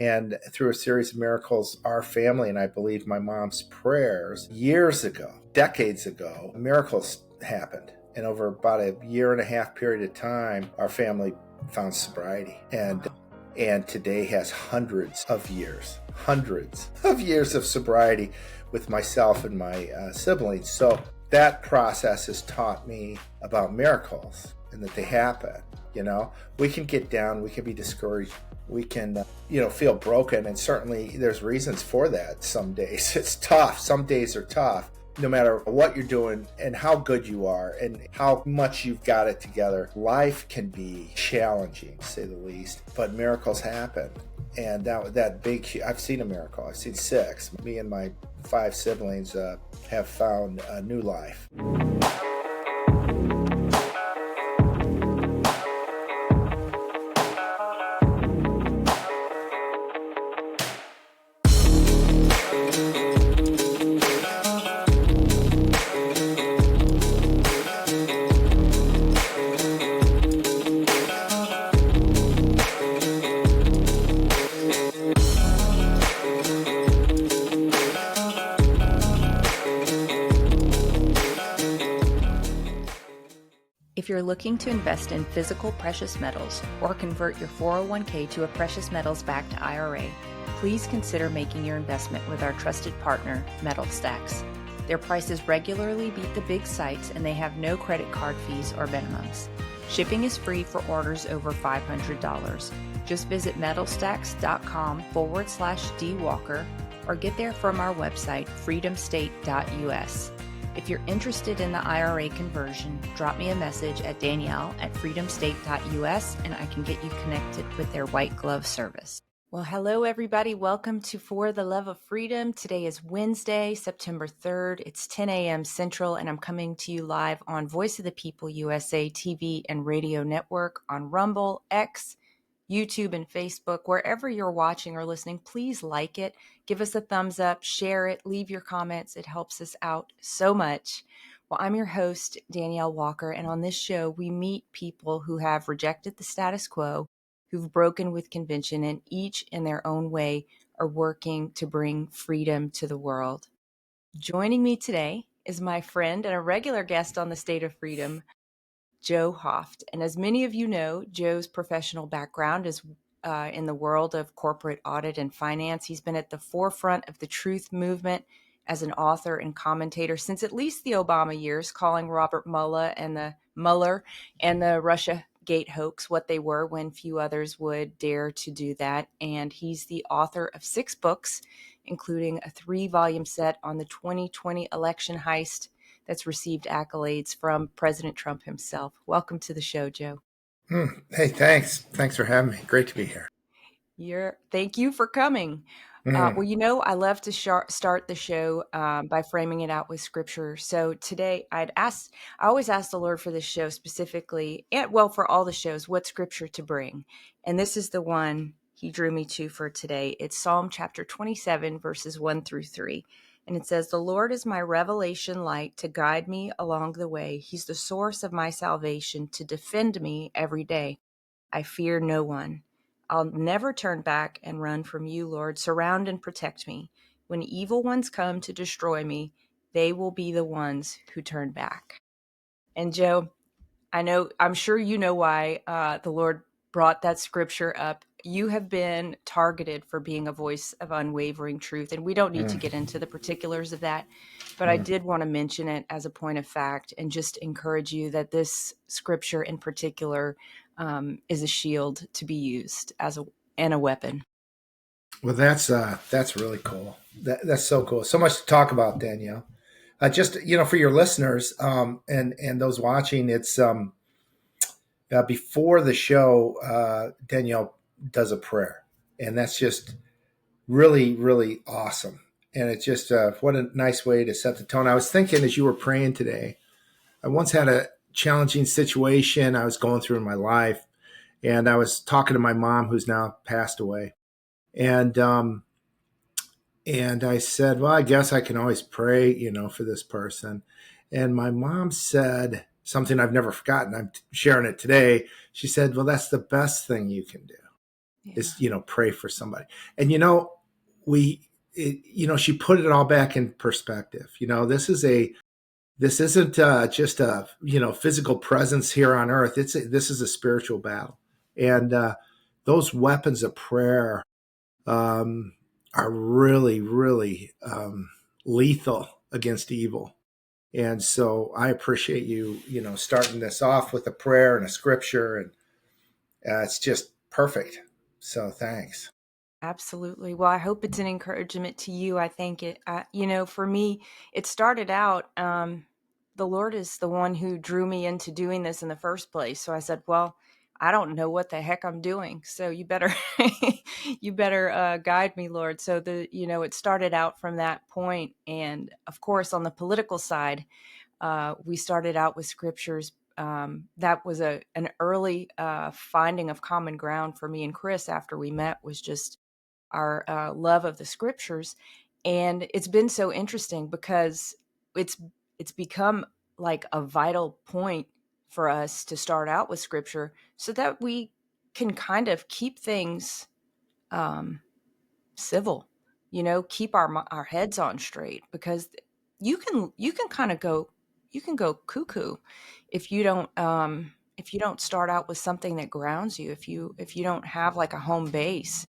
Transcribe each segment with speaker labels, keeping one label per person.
Speaker 1: And through a series of miracles, our family, and I believe my mom's prayers, years ago, decades ago, miracles happened. And over about a 1.5 year period of time, our family found sobriety. And today has hundreds of years of sobriety with myself and my siblings. So that process has taught me about miracles and that they happen. We can get down, we can be discouraged, we can, feel broken. And certainly there's reasons for that. Some days it's tough. Some days are tough. No matter what you're doing and how good you are and how much you've got it together, life can be challenging, to say the least, but miracles happen. And I've seen a miracle. I've seen 6. Me and my 5 siblings have found a new life.
Speaker 2: If you're looking to invest in physical precious metals or convert your 401k to a precious metals-backed IRA, please consider making your investment with our trusted partner, Metal Stacks. Their prices regularly beat the big sites and they have no credit card fees or minimums. Shipping is free for orders over $500. Just visit metalstacks.com/dwalker or get there from our website, freedomstate.us. If you're interested in the IRA conversion, drop me a message at danielle@freedomstate.us and I can get you connected with their white glove service. Well, hello everybody. Welcome to For the Love of Freedom. Today is Wednesday, September 3rd. It's 10 a.m. Central and I'm coming to you live on Voice of the People USA TV and radio network on Rumble, X, YouTube, and Facebook. Wherever you're watching or listening, please like it. Give us a thumbs up, share it, leave your comments. It helps us out so much. Well, I'm your host, Danielle Walker, and on this show, we meet people who have rejected the status quo, who've broken with convention, and each in their own way are working to bring freedom to the world. Joining me today is my friend and a regular guest on the State of Freedom, Joe Hoft. And as many of you know, Joe's professional background is in the world of corporate audit and finance. He's been at the forefront of the truth movement as an author and commentator since at least the Obama years, calling Robert Mueller and the Russia Gate hoax what they were when few others would dare to do that. And he's the author of 6 books, including a 3-volume set on the 2020 election heist that's received accolades from President Trump himself. Welcome to the show, Joe.
Speaker 1: Hey, thanks. Thanks for having me. Great to be here.
Speaker 2: Thank you for coming. Well, I love to start the show by framing it out with scripture. So today I always ask the Lord for this show specifically, and for all the shows, what scripture to bring. And this is the one he drew me to for today. It's Psalm chapter 27, verses 1-3. And it says, "The Lord is my revelation light to guide me along the way. He's the source of my salvation to defend me every day. I fear no one. I'll never turn back and run from you, Lord. Surround and protect me. When evil ones come to destroy me, they will be the ones who turn back." And Joe, I'm sure you know why the Lord brought that scripture up. You have been targeted for being a voice of unwavering truth, and we don't need to get into the particulars of that, but I did want to mention it as a point of fact and just encourage you that this scripture in particular is a shield to be used and a weapon.
Speaker 1: Well, that's really cool. That's so cool. So much to talk about, Danielle. Just for your listeners and those watching, it's before the show, Danielle does a prayer, and that's just really, really awesome. And it's just what a nice way to set the tone. I was thinking as you were praying today, I once had a challenging situation I was going through in my life, and I was talking to my mom, who's now passed away, and I said, well, I guess I can always pray, for this person. And my mom said something I've never forgotten. I'm sharing it today. She said, well, that's the best thing you can do.
Speaker 2: Yeah.
Speaker 1: is, pray for somebody. And, she put it all back in perspective. This isn't just a, physical presence here on earth. This is a spiritual battle. And those weapons of prayer are really, really lethal against evil. And so I appreciate you, starting this off with a prayer and a scripture, and it's just perfect. So thanks.
Speaker 2: Absolutely. Well, I hope it's an encouragement to you. I think for me, it started out, the Lord is the one who drew me into doing this in the first place. So I said, well, I don't know what the heck I'm doing. So you better, you better guide me, Lord. So it started out from that point. And of course, on the political side, we started out with scriptures. That was an early finding of common ground for me and Chris after we met, was just our love of the scriptures. And it's been so interesting because it's become like a vital point for us to start out with scripture so that we can kind of keep things um, civil, keep our heads on straight, because you can kind of go cuckoo if you don't start out with something that grounds you, if you don't have like a home base.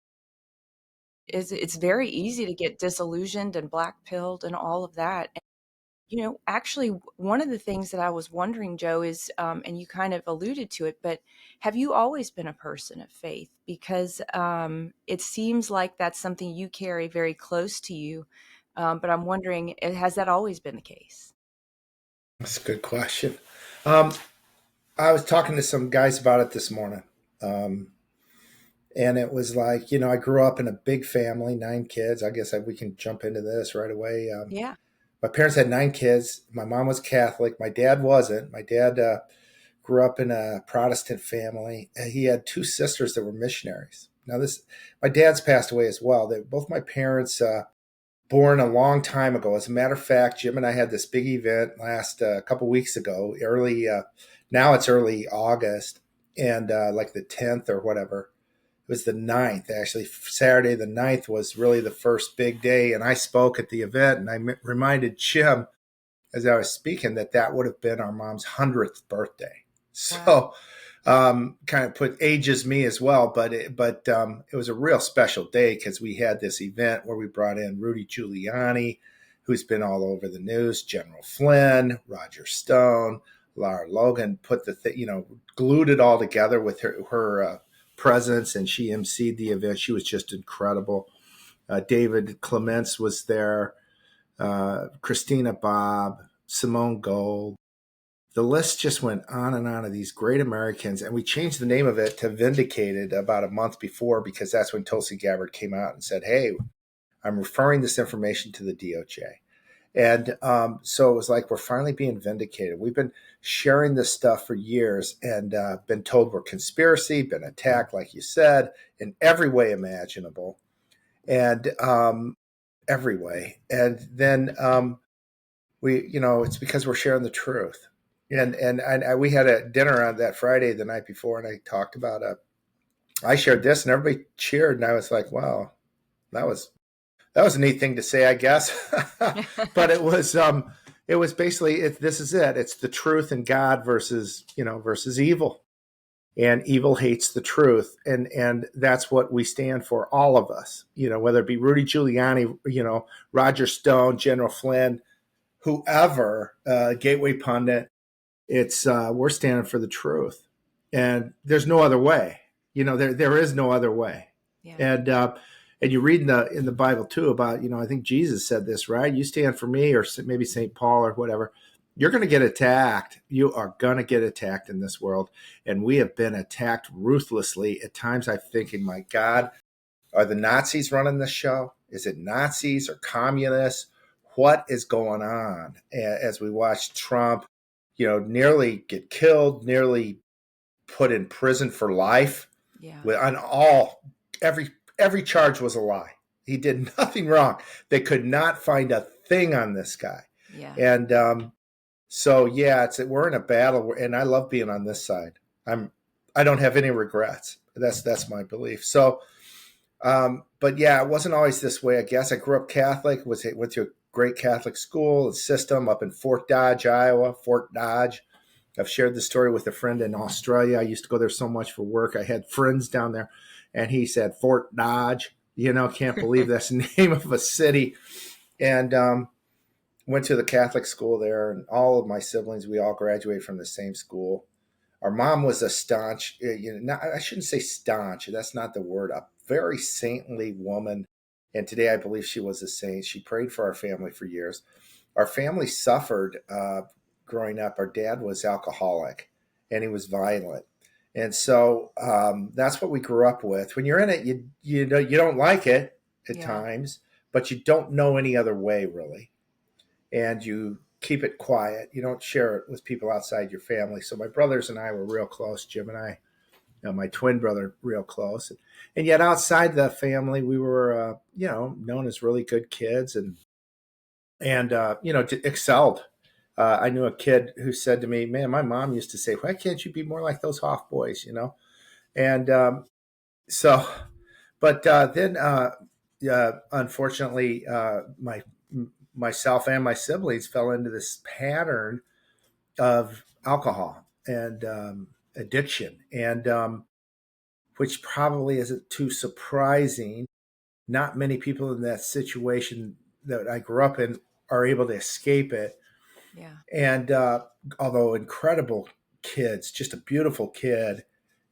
Speaker 2: It's very easy to get disillusioned and black pilled and all of that. And, actually, one of the things that I was wondering, Joe, is, and you kind of alluded to it, but have you always been a person of faith? Because it seems like that's something you carry very close to you. But I'm wondering, has that always been the case?
Speaker 1: That's a good question. Um, I was talking to some guys about it this morning. Um, and it was like, I grew up in a big family, 9 kids. I guess we can jump into this right away.
Speaker 2: Yeah.
Speaker 1: My parents had 9 kids. My mom was Catholic. My dad wasn't. My dad grew up in a Protestant family. And he had 2 sisters that were missionaries. Now, my dad's passed away as well. Both my parents born a long time ago. As a matter of fact, Jim and I had this big event last couple weeks ago. Now it's early August, and like the 10th or whatever. It was the 9th, actually. Saturday the 9th was really the first big day, and I spoke at the event, and I reminded Jim as I was speaking that would have been our mom's 100th birthday.
Speaker 2: Wow.
Speaker 1: So kind of ages me as well, but it was a real special day because we had this event where we brought in Rudy Giuliani, who's been all over the news, General Flynn, Roger Stone, Lara Logan, glued it all together with her presence, and she emceed the event. She was just incredible. David Clements was there, Christina Bobb, Simone Gold. The list just went on and on of these great Americans, and we changed the name of it to Vindicated about a month before, because that's when Tulsi Gabbard came out and said, hey, I'm referring this information to the DOJ. And so it was like, we're finally being vindicated. We've been sharing this stuff for years and been told we're conspiracy, been attacked, like you said, in every way imaginable, and every way. And then it's because we're sharing the truth. And we had a dinner on that Friday the night before, and I talked about I shared this, and everybody cheered, and I was like, wow, that was a neat thing to say, I guess. But it was basically, this is it. It's the truth and God versus evil, and evil hates the truth, and that's what we stand for, all of us. Whether it be Rudy Giuliani, Roger Stone, General Flynn, whoever, Gateway Pundit. It's we're standing for the truth, and there's no other way. There is no other way.
Speaker 2: Yeah.
Speaker 1: And you read in the Bible too about, I think Jesus said this, right? You stand for me, or maybe St. Paul or whatever. You're going to get attacked. You are going to get attacked in this world, and we have been attacked ruthlessly. At times, I'm thinking, my God, are the Nazis running this show? Is it Nazis or communists? What is going on? As we watch Trump, nearly get killed, nearly put in prison for life.
Speaker 2: Yeah.
Speaker 1: Every charge was a lie. He did nothing wrong. They could not find a thing on this guy.
Speaker 2: Yeah.
Speaker 1: And so yeah, we're in a battle, and I love being on this side. I don't have any regrets. That's my belief. So, but yeah, it wasn't always this way. I guess I grew up Catholic. Went to a great Catholic school and system up in Fort Dodge, Iowa. Fort Dodge. I've shared this story with a friend in Australia. I used to go there so much for work. I had friends down there, and he said Fort Dodge. Can't believe that's the name of a city. And went to the Catholic school there, and all of my siblings, we all graduated from the same school. Our mom was a staunch, I shouldn't say staunch, that's not the word, a very saintly woman. And today I believe she was a saint. She prayed for our family for years. Our family suffered growing up. Our dad was alcoholic and he was violent. And so that's what we grew up with. When you're in it, you don't like it at times, but you don't know any other way, really. And you keep it quiet. You don't share it with people outside your family. So my brothers and I were real close, Jim and I, my twin brother, real close. And yet outside the family, we were, known as really good kids and excelled. I knew a kid who said to me, man, my mom used to say, why can't you be more like those Hoft boys, And then unfortunately, myself and my siblings fell into this pattern of alcohol and addiction, and which probably isn't too surprising. Not many people in that situation that I grew up in are able to escape it.
Speaker 2: Yeah.
Speaker 1: And although incredible kids, just a beautiful kid.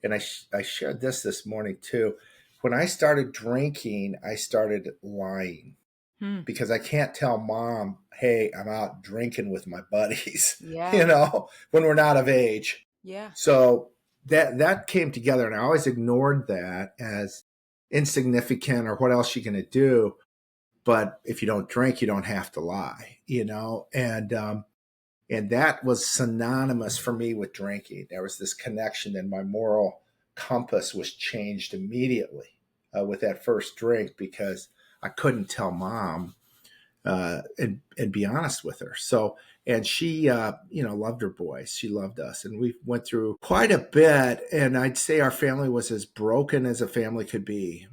Speaker 1: And I shared this morning too. When I started drinking, I started lying because I can't tell mom, hey, I'm out drinking with my buddies, when we're not of age.
Speaker 2: Yeah.
Speaker 1: So that came together, and I always ignored that as insignificant or what else you going to do. But if you don't drink, you don't have to lie, and that was synonymous for me with drinking. There was this connection, and my moral compass was changed immediately with that first drink because I couldn't tell mom and be honest with her. So, and she, loved her boys. She loved us. And we went through quite a bit. And I'd say our family was as broken as a family could be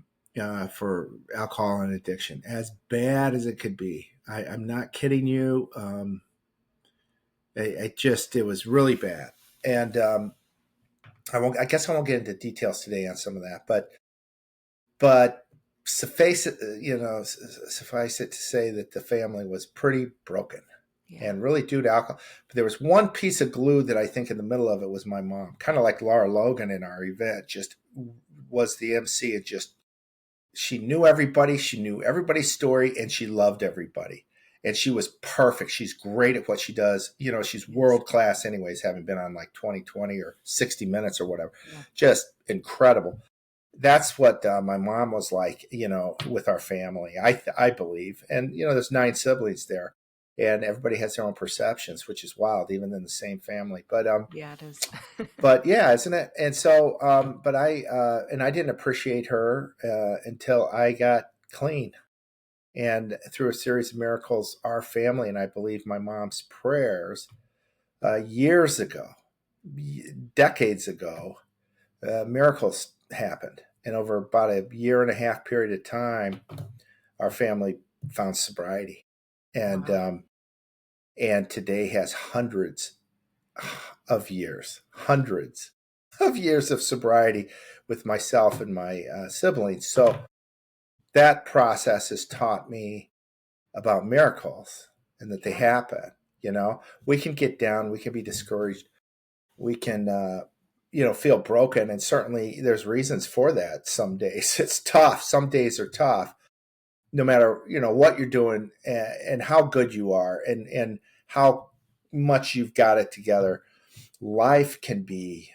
Speaker 1: for alcohol and addiction, as bad as it could be. I'm not kidding you. It was really bad. And I guess I won't get into details today on some of that, but suffice it to say that the family was pretty broken and really due to alcohol. But there was one piece of glue that I think in the middle of it was my mom, kind of like Laura Logan in our event, just was the MC, and just, she knew everybody. She knew everybody's story, and she loved everybody. And she was perfect. She's great at what she does. She's world class anyways, having been on like 2020 or 60 Minutes or whatever. Yeah. Just incredible. That's what my mom was like, with our family, I believe. And, there's 9 siblings there, and everybody has their own perceptions, which is wild, even in the same family. But
Speaker 2: yeah, it is.
Speaker 1: But yeah, isn't it? And so, but I didn't appreciate her until I got clean. And through a series of miracles, our family, and I believe my mom's prayers, years ago, decades ago, miracles happened. And over about a year and a half period of time, our family found sobriety. And and today has hundreds of years of sobriety with myself and my siblings. So that process has taught me about miracles and that they happen. We can get down, we can be discouraged, we can feel broken, and certainly there's reasons for that. Some days it's tough, some days are tough, no matter what you're doing and how good you are and how much you've got it together. Life can be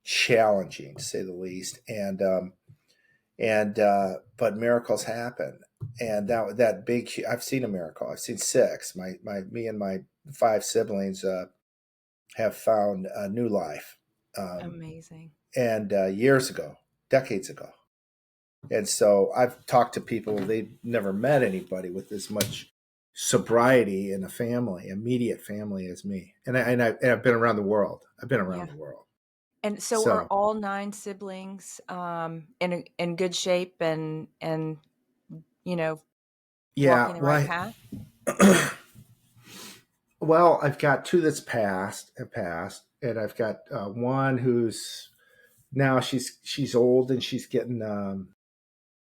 Speaker 1: challenging, to say the least, but miracles happen. And that big, I've seen a miracle. I've seen 6. Me and my 5 siblings have found a new life.
Speaker 2: Amazing.
Speaker 1: And years ago, decades ago. And so I've talked to people, they've never met anybody with as much sobriety in a family, immediate family, as me. And I've been around the world. I've been around the world.
Speaker 2: And so are
Speaker 1: So
Speaker 2: all 9 siblings in good shape and you know,
Speaker 1: yeah,
Speaker 2: walking the right
Speaker 1: well,
Speaker 2: path?
Speaker 1: well, I've got two that's passed, and I've got one who's now she's old and she's getting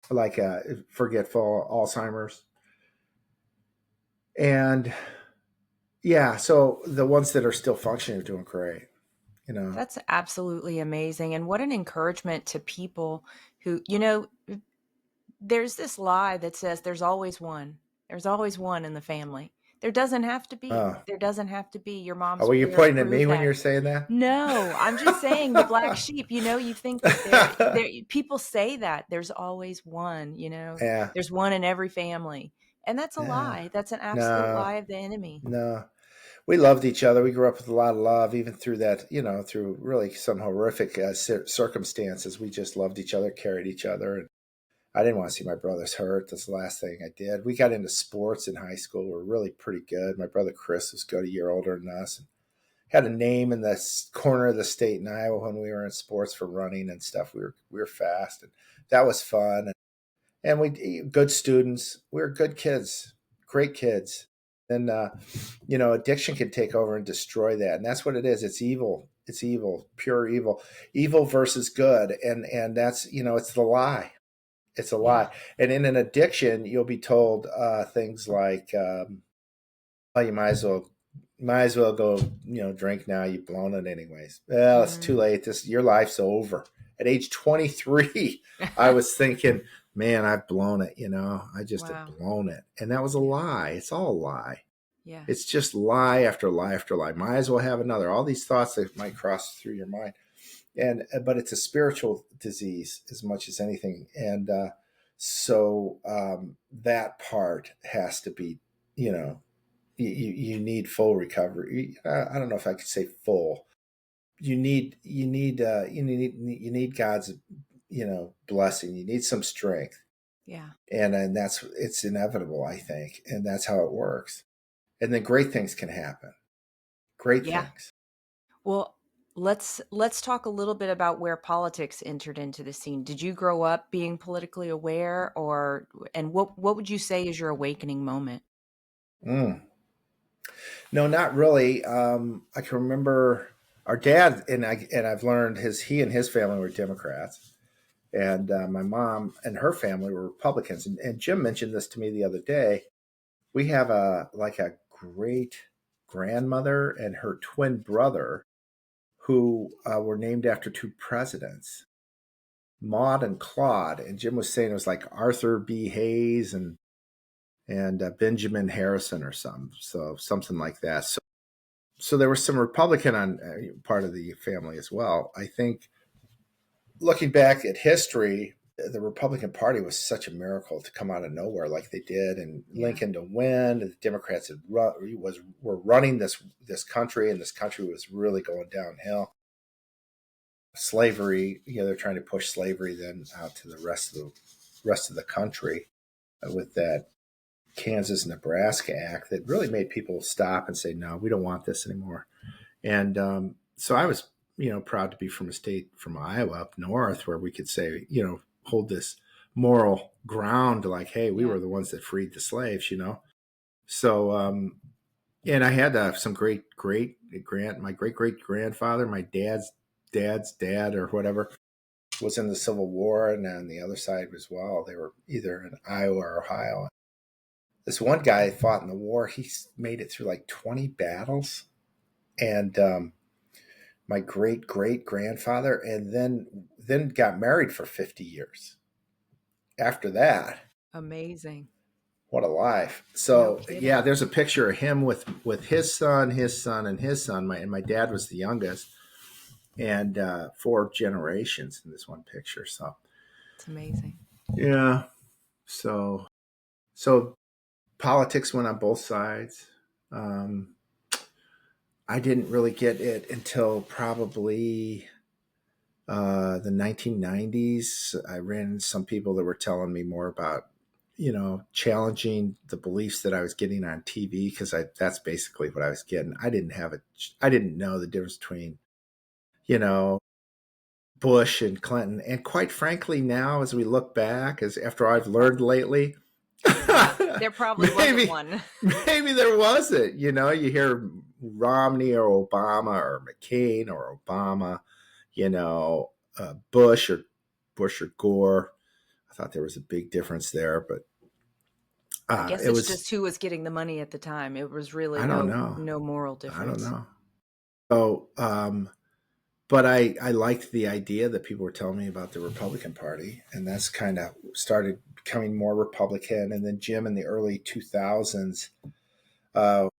Speaker 1: like forgetful Alzheimer's, and yeah, so the ones that are still functioning are doing great, you know.
Speaker 2: That's absolutely amazing, and what an encouragement to people who, there's this lie that says there's always one. There's always one in the family. There doesn't have to be.
Speaker 1: Oh,
Speaker 2: There doesn't have to be. Your
Speaker 1: oh,
Speaker 2: mom's
Speaker 1: were you
Speaker 2: prayers
Speaker 1: pointing at
Speaker 2: prove
Speaker 1: me when
Speaker 2: that.
Speaker 1: you're saying that?
Speaker 2: No, I'm just saying the black sheep, you think that there people say that there's always one,
Speaker 1: Yeah,
Speaker 2: there's one in every family. And that's a
Speaker 1: yeah.
Speaker 2: lie. That's an absolute
Speaker 1: No,
Speaker 2: lie of the enemy.
Speaker 1: no. We loved each other. We grew up with a lot of love, even through that, through really some horrific circumstances. We just loved each other, carried each other. And I didn't want to see my brothers hurt. That's the last thing I did. We got into sports in high school. We were really pretty good. My brother Chris was a year older than us, and had a name in the corner of the state in Iowa when we were in sports for running and stuff. We were fast, and that was fun. And we good students. We were good kids, great kids. And addiction can take over and destroy that, and that's what it is. It's evil. It's evil, pure evil, evil versus good, and that's it's the lie. It's a
Speaker 2: Yeah.
Speaker 1: lie. And in an addiction, you'll be told things like, "Oh, you might as well go, drink now. You've blown it anyways. Well, it's too
Speaker 2: Mm.
Speaker 1: late. Your life's over." At age 23, I was thinking, "Man, I've blown it. I just have
Speaker 2: Wow.
Speaker 1: blown it." And that was a
Speaker 2: Yeah.
Speaker 1: lie. It's all a lie.
Speaker 2: Yeah.
Speaker 1: It's just lie after lie after lie. Might as well have another. All these thoughts that might cross through your mind, and but it's a spiritual disease as much as anything. And so that part has to be, you need full recovery. I don't know if I could say full. You need God's blessing. You need some strength,
Speaker 2: Yeah.
Speaker 1: and it's inevitable, I think, and that's how it works. And then great things can happen. Great
Speaker 2: Yeah.
Speaker 1: things.
Speaker 2: Well, let's talk a little bit about where politics entered into the scene. Did you grow up being politically aware, and what would you say is your awakening moment?
Speaker 1: Mm. No, not really. I can remember our dad, and I've learned he and his family were Democrats, and my mom and her family were Republicans. And Jim mentioned this to me the other day. We have a great grandmother and her twin brother who were named after two presidents, Maud and Claude. And Jim was saying it was like Arthur B. Hayes and Benjamin Harrison or something like that. So there was some Republican on part of the family as well. I think looking back at history, the Republican Party was such a miracle to come out of nowhere like they did, and
Speaker 2: Yeah.
Speaker 1: Lincoln to win. The Democrats were running this country, and this country was really going downhill. Slavery, they're trying to push slavery then out to the rest of the country with that Kansas Nebraska Act that really made people stop and say, no, we don't want this anymore. And so I was, proud to be from a state from Iowa up north where we could say, hold this moral ground like, hey, we
Speaker 2: Yeah.
Speaker 1: were the ones that freed the slaves. So, and I had some my great great grandfather, my dad's dad or whatever, was in the Civil War, and on the other side as well. They were either in Iowa or Ohio. This one guy fought in the war. He made it through like 20 battles. And my great great grandfather, and then got married for 50 years after that.
Speaker 2: Amazing.
Speaker 1: What a life.
Speaker 2: No
Speaker 1: So yeah,
Speaker 2: kidding.
Speaker 1: there's a picture of him with his son, and his son. My dad was the youngest, and 4 generations in this one picture. So
Speaker 2: It's amazing.
Speaker 1: yeah, so politics went on both sides. um, I didn't really get it until probably the 1990s. I ran into some people that were telling me more about, challenging the beliefs that I was getting on TV, because that's basically what I was getting. I didn't know the difference between, Bush and Clinton. And quite frankly, now as we look back, as after I've learned lately,
Speaker 2: there probably wasn't one.
Speaker 1: Maybe there wasn't. You know, you hear Romney or Obama or McCain or Obama, you know, Bush or Gore. I thought there was a big difference there, but
Speaker 2: I guess
Speaker 1: it
Speaker 2: it's
Speaker 1: was
Speaker 2: just who was getting the money at the time. It was really
Speaker 1: I don't know.
Speaker 2: no moral difference.
Speaker 1: I don't know. So, but I liked the idea that people were telling me about the Republican Party, and that's kind of started becoming more Republican. And then Jim in the early 2000s, our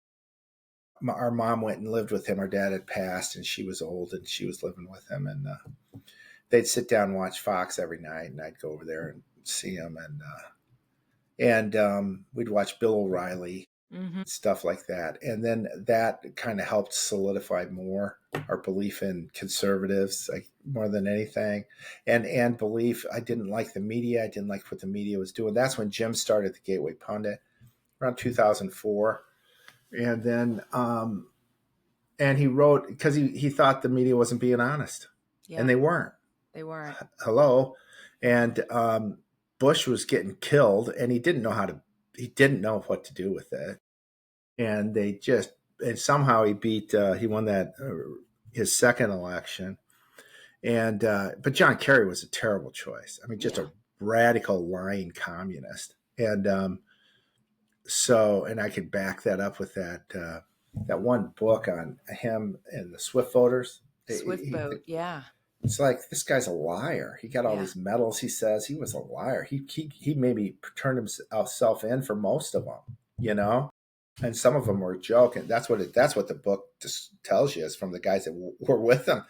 Speaker 1: mom went and lived with him. Our dad had passed, and she was old, and she was living with him. And they'd sit down and watch Fox every night, and I'd go over there and see him, and we'd watch Bill O'Reilly, stuff like that. And then that kind of helped solidify more our belief in conservatives, like more than anything, and belief. I didn't like the media. I didn't like what the media was doing. That's when Jim started the Gateway Pundit around 2004. And then and he wrote because he thought the media wasn't being honest, and they weren't. Hello. And Bush was getting killed, and he didn't know what to do with it. And and somehow he won that his second election. And but John Kerry was a terrible choice. I mean, just a radical lying communist. And and I could back that up with that one book on him and the Swift voters.
Speaker 2: Boat, yeah.
Speaker 1: It's like, this guy's a liar. He got all these medals. He says he was a liar. He maybe turned himself in for most of them, you know, and some of them were a joke. And that's what the book just tells you, is from the guys that were with him,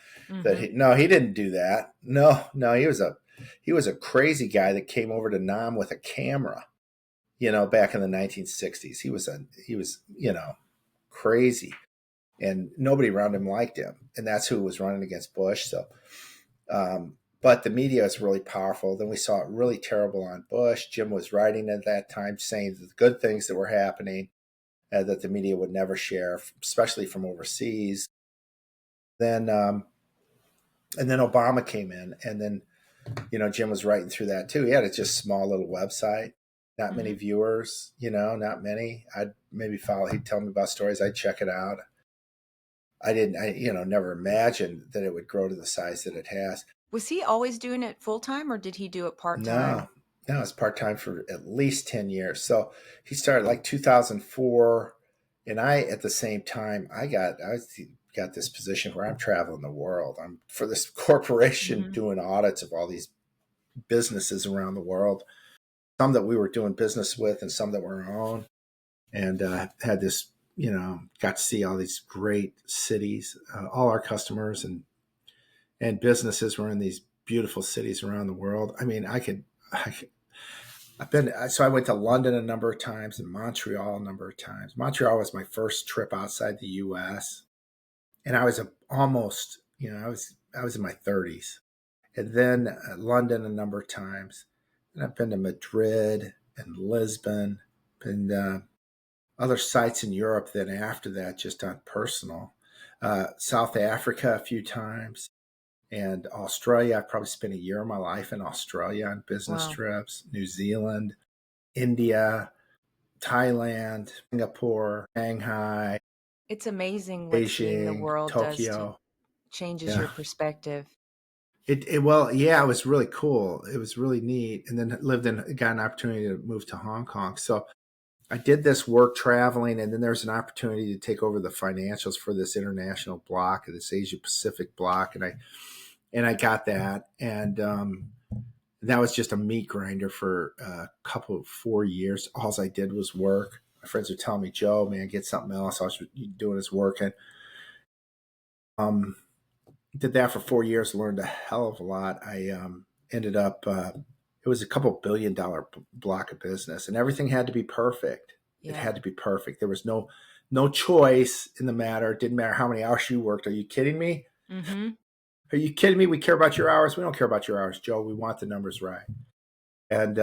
Speaker 1: that he didn't do that. No, he was a crazy guy that came over to Nam with a camera, you know, back in the 1960s. He was, you know, crazy, and nobody around him liked him. And that's who was running against Bush. So, but the media is really powerful. Then we saw it really terrible on Bush. Jim was writing at that time saying the good things that were happening that the media would never share, especially from overseas. Then, and then Obama came in, and then, you know, Jim was writing through that too. He had a just small little website, not many viewers, you know, not many. I'd maybe follow. He'd tell me about stories. I'd check it out. I never imagined that it would grow to the size that it has.
Speaker 2: Was he always doing it full time, or did he do it part time?
Speaker 1: No, it's part time for at least 10 years. So he started like 2004, and at the same time, I got this position where I'm traveling the world. I'm for this corporation doing audits of all these businesses around the world, some that we were doing business with and some that were our own, and had this, you know, got to see all these great cities. All our customers and businesses were in these beautiful cities around the world. I mean, I went to London a number of times and Montreal a number of times. Montreal was my first trip outside the U.S. And I was almost, you know, I was in my 30s. And then London a number of times. And I've been to Madrid and Lisbon and other sites in Europe. Then after that, just on personal, South Africa a few times, and Australia. I've probably spent a year of my life in Australia on business trips. New Zealand, India, Thailand, Singapore, Shanghai.
Speaker 2: It's amazing what seeing the world Tokyo changes your perspective.
Speaker 1: It was really cool. It was really neat. And then got an opportunity to move to Hong Kong. So I did this work traveling, and then there's an opportunity to take over the financials for this international block, this Asia Pacific block, and I got that, and that was just a meat grinder for a couple of 4 years. All I did was work. My friends would tell me, "Joe, man, get something else." All I was doing is working. Did that for 4 years, learned a hell of a lot. I ended up, it was a couple $1 billion block of business, and everything had to be perfect. Yeah. It had to be perfect. There was no choice in the matter. It didn't matter how many hours you worked. Are you kidding me? Are you kidding me? We care about your hours. We don't care about your hours, Joe. We want the numbers right. And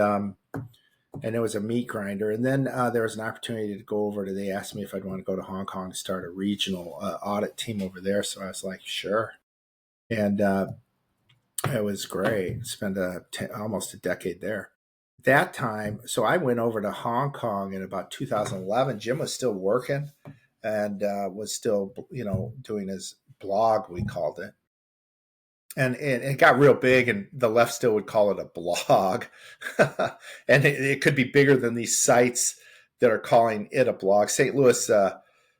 Speaker 1: it was a meat grinder. And then there was an opportunity to go over they asked me if I'd want to go to Hong Kong to start a regional audit team over there. So I was like, sure. And It was great. Spent almost a decade there. That time, so I went over to Hong Kong in about 2011. Jim was still working and was still, doing his blog, we called it. And it got real big, and the left still would call it a blog. And it could be bigger than these sites that are calling it a blog. St. Louis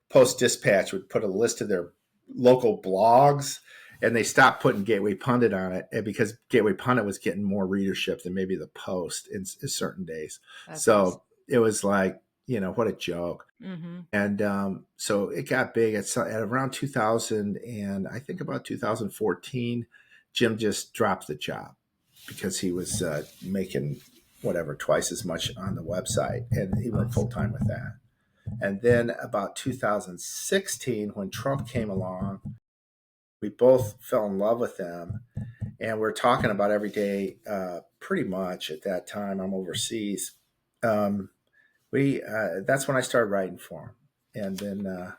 Speaker 1: Post-Dispatch would put a list of their local blogs, and they stopped putting Gateway Pundit on it because Gateway Pundit was getting more readership than maybe the Post in certain days. That's so awesome. It was like, what a joke. Mm-hmm. And so it got big at around 2000, and I think about 2014, Jim just dropped the job because he was making whatever twice as much on the website, and he went full time with that. And then about 2016, when Trump came along, we both fell in love with him, and we're talking about every day pretty much at that time. I'm overseas. That's when I started writing for him, and then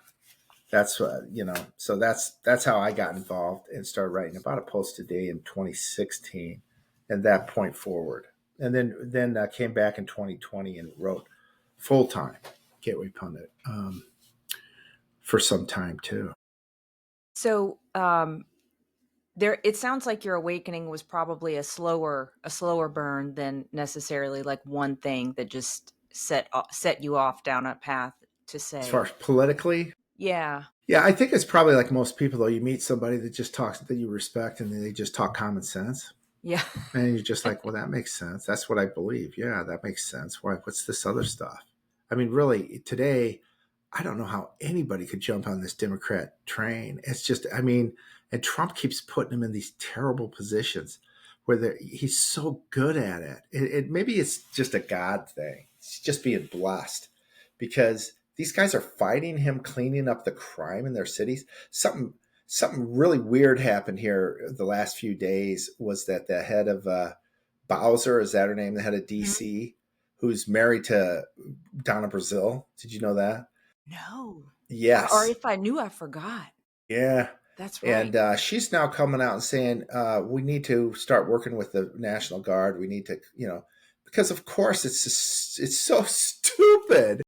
Speaker 1: that's so that's how I got involved and started writing about a post a day in 2016, and that point forward, and then came back in 2020 and wrote full time Gateway Pundit for some time too.
Speaker 2: So it sounds like your awakening was probably a slower burn than necessarily like one thing that just set you off down a path to say.
Speaker 1: As far as politically,
Speaker 2: yeah,
Speaker 1: I think it's probably like most people though. You meet somebody that just talks that you respect, and they just talk common sense.
Speaker 2: Yeah,
Speaker 1: and you're just like, well, that makes sense. That's what I believe. Yeah, that makes sense. What's this other stuff? I mean, really, today, I don't know how anybody could jump on this Democrat train. It's just, I mean, and Trump keeps putting him in these terrible positions where he's so good at it. Maybe it's just a God thing. It's just being blessed because these guys are fighting him, cleaning up the crime in their cities. Something really weird happened here the last few days was that the head of Bowser, is that her name? The head of DC, mm-hmm. who's married to Donna Brazil. Did you know that?
Speaker 2: No.
Speaker 1: Yes.
Speaker 2: Or if I knew, I forgot.
Speaker 1: Yeah.
Speaker 2: That's right.
Speaker 1: And she's now coming out and saying, we need to start working with the National Guard. We need to, because of course it's so stupid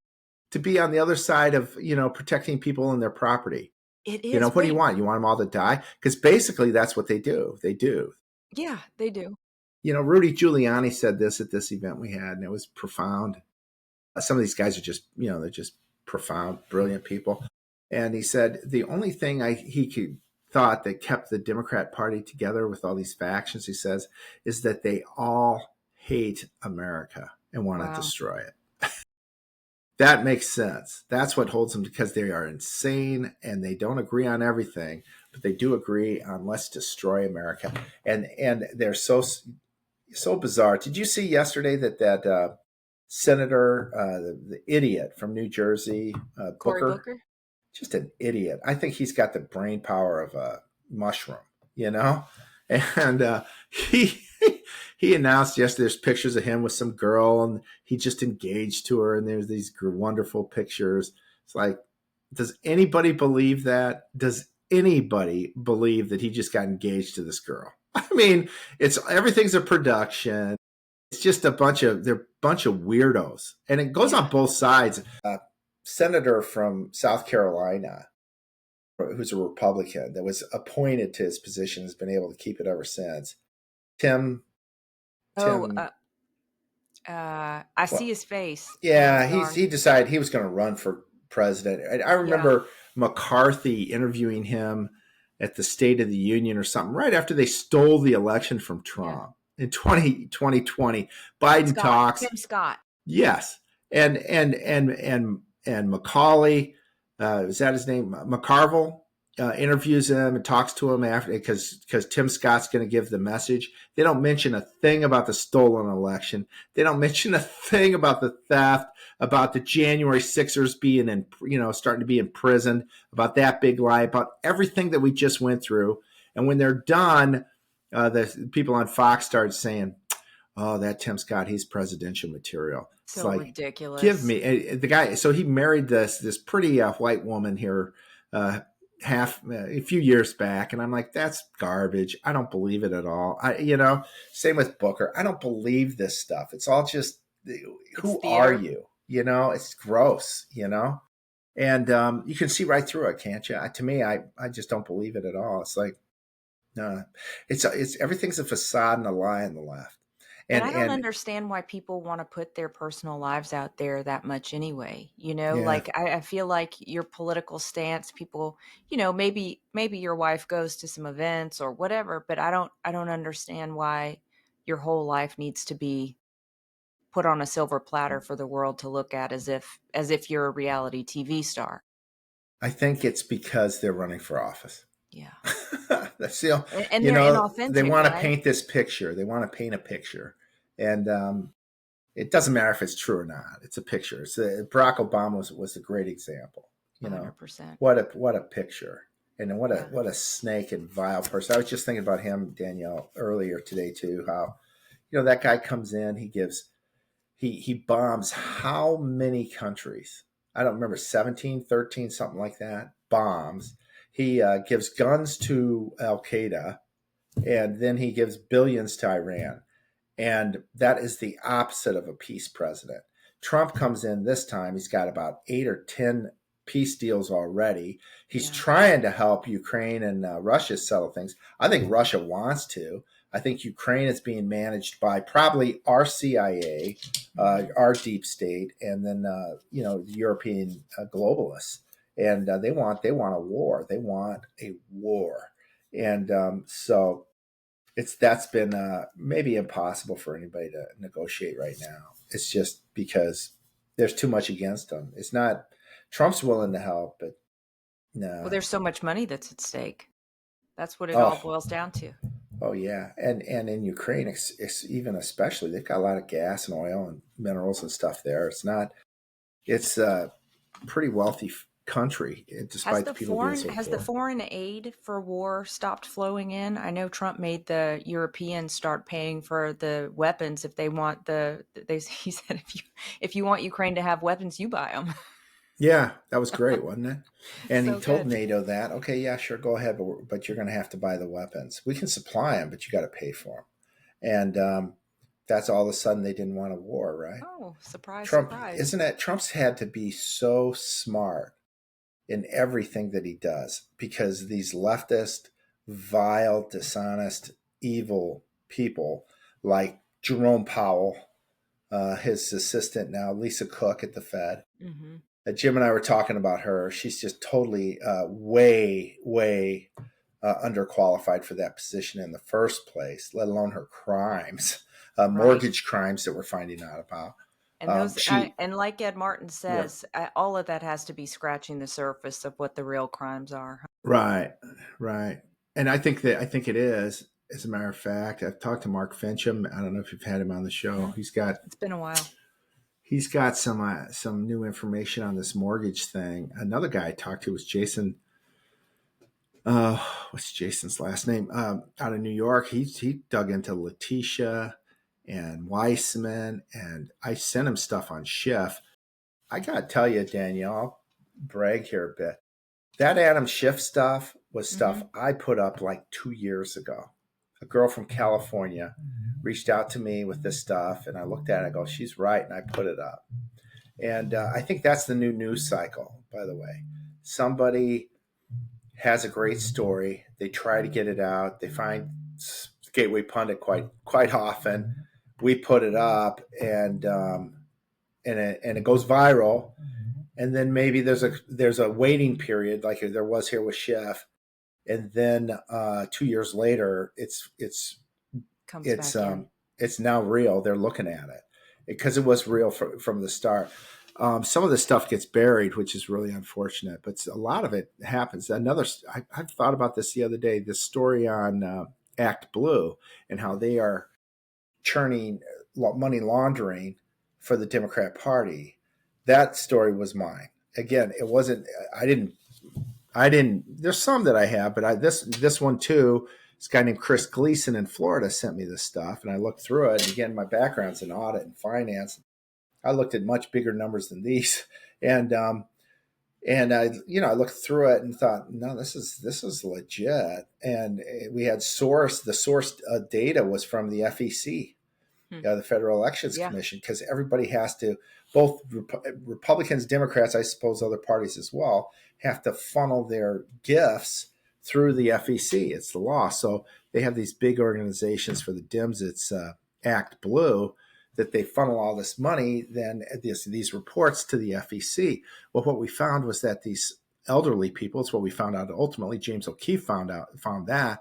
Speaker 1: to be on the other side of, protecting people and their property.
Speaker 2: It is.
Speaker 1: What do you want? You want them all to die? Because basically that's what they do. They do.
Speaker 2: Yeah, they do.
Speaker 1: Rudy Giuliani said this at this event we had, and it was profound. Some of these guys are just, they're just profound, brilliant people. And he said the only thing he thought that kept the Democrat Party together with all these factions, he says, is that they all hate America and want to destroy it. That makes sense. That's what holds them, because they are insane and they don't agree on everything, but they do agree on let's destroy America. And they're so bizarre. Did you see yesterday that Senator, the idiot from New Jersey, Booker? Just an idiot. I think he's got the brain power of a mushroom, and he announced yesterday there's pictures of him with some girl, and he just engaged to her, and there's these wonderful pictures. It's like, does anybody believe that? Does anybody believe that he just got engaged to this girl? I mean, everything's a production. It's just they're a bunch of weirdos, and it goes on both sides. Senator from South Carolina, who's a Republican, that was appointed to his position, has been able to keep it ever since. Tim.
Speaker 2: I see his face.
Speaker 1: Yeah, he decided he was going to run for president. I remember McCarthy interviewing him at the State of the Union or something right after they stole the election from Trump in 2020. Biden talks.
Speaker 2: Tim Scott.
Speaker 1: Yes, and Macaulay, is that his name? McCarville interviews him and talks to him after, because Tim Scott's going to give the message. They don't mention a thing about the stolen election. They don't mention a thing about the theft, about the January Sixers being starting to be imprisoned, about that big lie, about everything that we just went through. And when they're done, the people on Fox started saying, "Oh, that Tim Scott, he's presidential material."
Speaker 2: So like, ridiculous.
Speaker 1: Give me the guy. So he married this pretty white woman here, a few years back, and I'm like, that's garbage. I don't believe it at all. Same with Booker. I don't believe this stuff. It's all just,
Speaker 2: It's
Speaker 1: who are
Speaker 2: theater.
Speaker 1: you? It's gross, and you can see right through it, can't you? To me, I just don't believe it at all. It's like, no, it's everything's a facade and a lie on the left.
Speaker 2: And
Speaker 1: And
Speaker 2: I don't understand why people want to put their personal lives out there that much anyway.
Speaker 1: yeah,
Speaker 2: Like I feel like your political stance, people, maybe your wife goes to some events or whatever, but I don't understand why your whole life needs to be put on a silver platter for the world to look at as if you're a reality TV star.
Speaker 1: I think it's because they're running for office.
Speaker 2: Yeah.
Speaker 1: That's
Speaker 2: And they're
Speaker 1: they
Speaker 2: inauthentic,
Speaker 1: want to
Speaker 2: right?
Speaker 1: paint this picture. They want to paint a picture, and it doesn't matter if it's true or not. It's a picture. Barack Obama was a great example.
Speaker 2: 100%.
Speaker 1: What a picture, and what
Speaker 2: Yeah.
Speaker 1: a snake and vile person. I was just thinking about him, Danielle, earlier today too. How that guy comes in, he bombs how many countries? I don't remember, 17, 13, something like that. Bombs. He gives guns to Al Qaeda, and then he gives billions to Iran. And that is the opposite of a peace president. Trump comes in this time. He's got about 8 or 10 peace deals already. He's
Speaker 2: Yeah.
Speaker 1: trying to help Ukraine and Russia settle things. I think Russia wants to. I think Ukraine is being managed by probably our CIA, our deep state, and then the European globalists. And they want a war. They want a war, and so that's been maybe impossible for anybody to negotiate right now. It's just because there's too much against them. It's not Trump's willing to help, but
Speaker 2: Well,
Speaker 1: no.
Speaker 2: there's so much money that's at stake. That's what it all
Speaker 1: Oh,
Speaker 2: boils down to.
Speaker 1: oh yeah, and in Ukraine, it's even especially they've got a lot of gas and oil and minerals and stuff there. It's a pretty wealthy country,
Speaker 2: Has
Speaker 1: despite the
Speaker 2: the
Speaker 1: people being
Speaker 2: foreign
Speaker 1: so
Speaker 2: has the
Speaker 1: poor.
Speaker 2: foreign aid for war stopped flowing in? I know Trump made the Europeans start paying for the weapons if they want he said if you want Ukraine to have weapons, you buy them.
Speaker 1: Yeah, that was great, wasn't it? And he
Speaker 2: So
Speaker 1: told
Speaker 2: good.
Speaker 1: NATO that, okay, yeah, sure, go ahead, but you're going to have to buy the weapons. We can supply them, but you got to pay for them. And that's all of a sudden they didn't want a war, right?
Speaker 2: Oh, surprise,
Speaker 1: Trump,
Speaker 2: surprise.
Speaker 1: isn't it? Trump's had to be so smart in everything that he does because these leftist, vile, dishonest, evil people like Jerome Powell, his assistant now, Lisa Cook at the Fed.
Speaker 2: Hmm.
Speaker 1: Jim and I were talking about her. She's just totally way underqualified for that position in the first place, let alone her crimes,
Speaker 2: Right.
Speaker 1: mortgage crimes that we're finding out about.
Speaker 2: And
Speaker 1: She,
Speaker 2: and like Ed Martin
Speaker 1: yeah,
Speaker 2: says, all of that has to be scratching the surface of what the real crimes are.
Speaker 1: right, right. And I think it is. As a matter of fact, I've talked to Mark Fincham. I don't know if you've had him on the show.
Speaker 2: Mhm.
Speaker 1: He's got
Speaker 2: It's been a while.
Speaker 1: he's got some new information on this mortgage thing. Another guy I talked to was Jason. What's Jason's last name? Out of New York. He dug into Letitia and Weissman, and I sent him stuff on Schiff. I gotta tell you, Danielle, I'll brag here a bit. That Adam Schiff stuff was stuff
Speaker 2: Hmm.
Speaker 1: I put up like 2 years ago. A girl from California reached out to me with this stuff, and I looked at it and I go, she's right, and I put it up. And I think that's the new news cycle, by the way. Somebody has a great story. They try to get it out. They find Gateway Pundit quite often. We put it up, and it goes viral. And then maybe there's a waiting period, like there was here with Chef. And then 2 years later,
Speaker 2: Comes
Speaker 1: it's
Speaker 2: back in.
Speaker 1: um, it's now real. They're looking at it because it was real from the start. Some of the stuff gets buried, which is really unfortunate, but a lot of it happens. I've thought about this the other day. This story on Act Blue and how they are churning money laundering for the Democrat Party. That story was mine. Again, it wasn't. I didn't. I didn't. There's some that I have, but this one too. This guy named Chris Gleason in Florida sent me this stuff, and I looked through it. And again, my background's in audit and finance. I looked at much bigger numbers than these, and And I looked through it and thought, no, this is legit. And we had the source data was from the FEC,
Speaker 2: Hmm.
Speaker 1: the Federal Elections
Speaker 2: Yeah.
Speaker 1: Commission, because everybody has to, both Republicans, Democrats, I suppose other parties as well, have to funnel their gifts through the FEC. It's the law. So they have these big organizations. For the Dems, it's Act Blue, that they funnel all this money, then these reports to the FEC. Well, what we found was that these elderly people, it's what we found out ultimately, James O'Keefe found that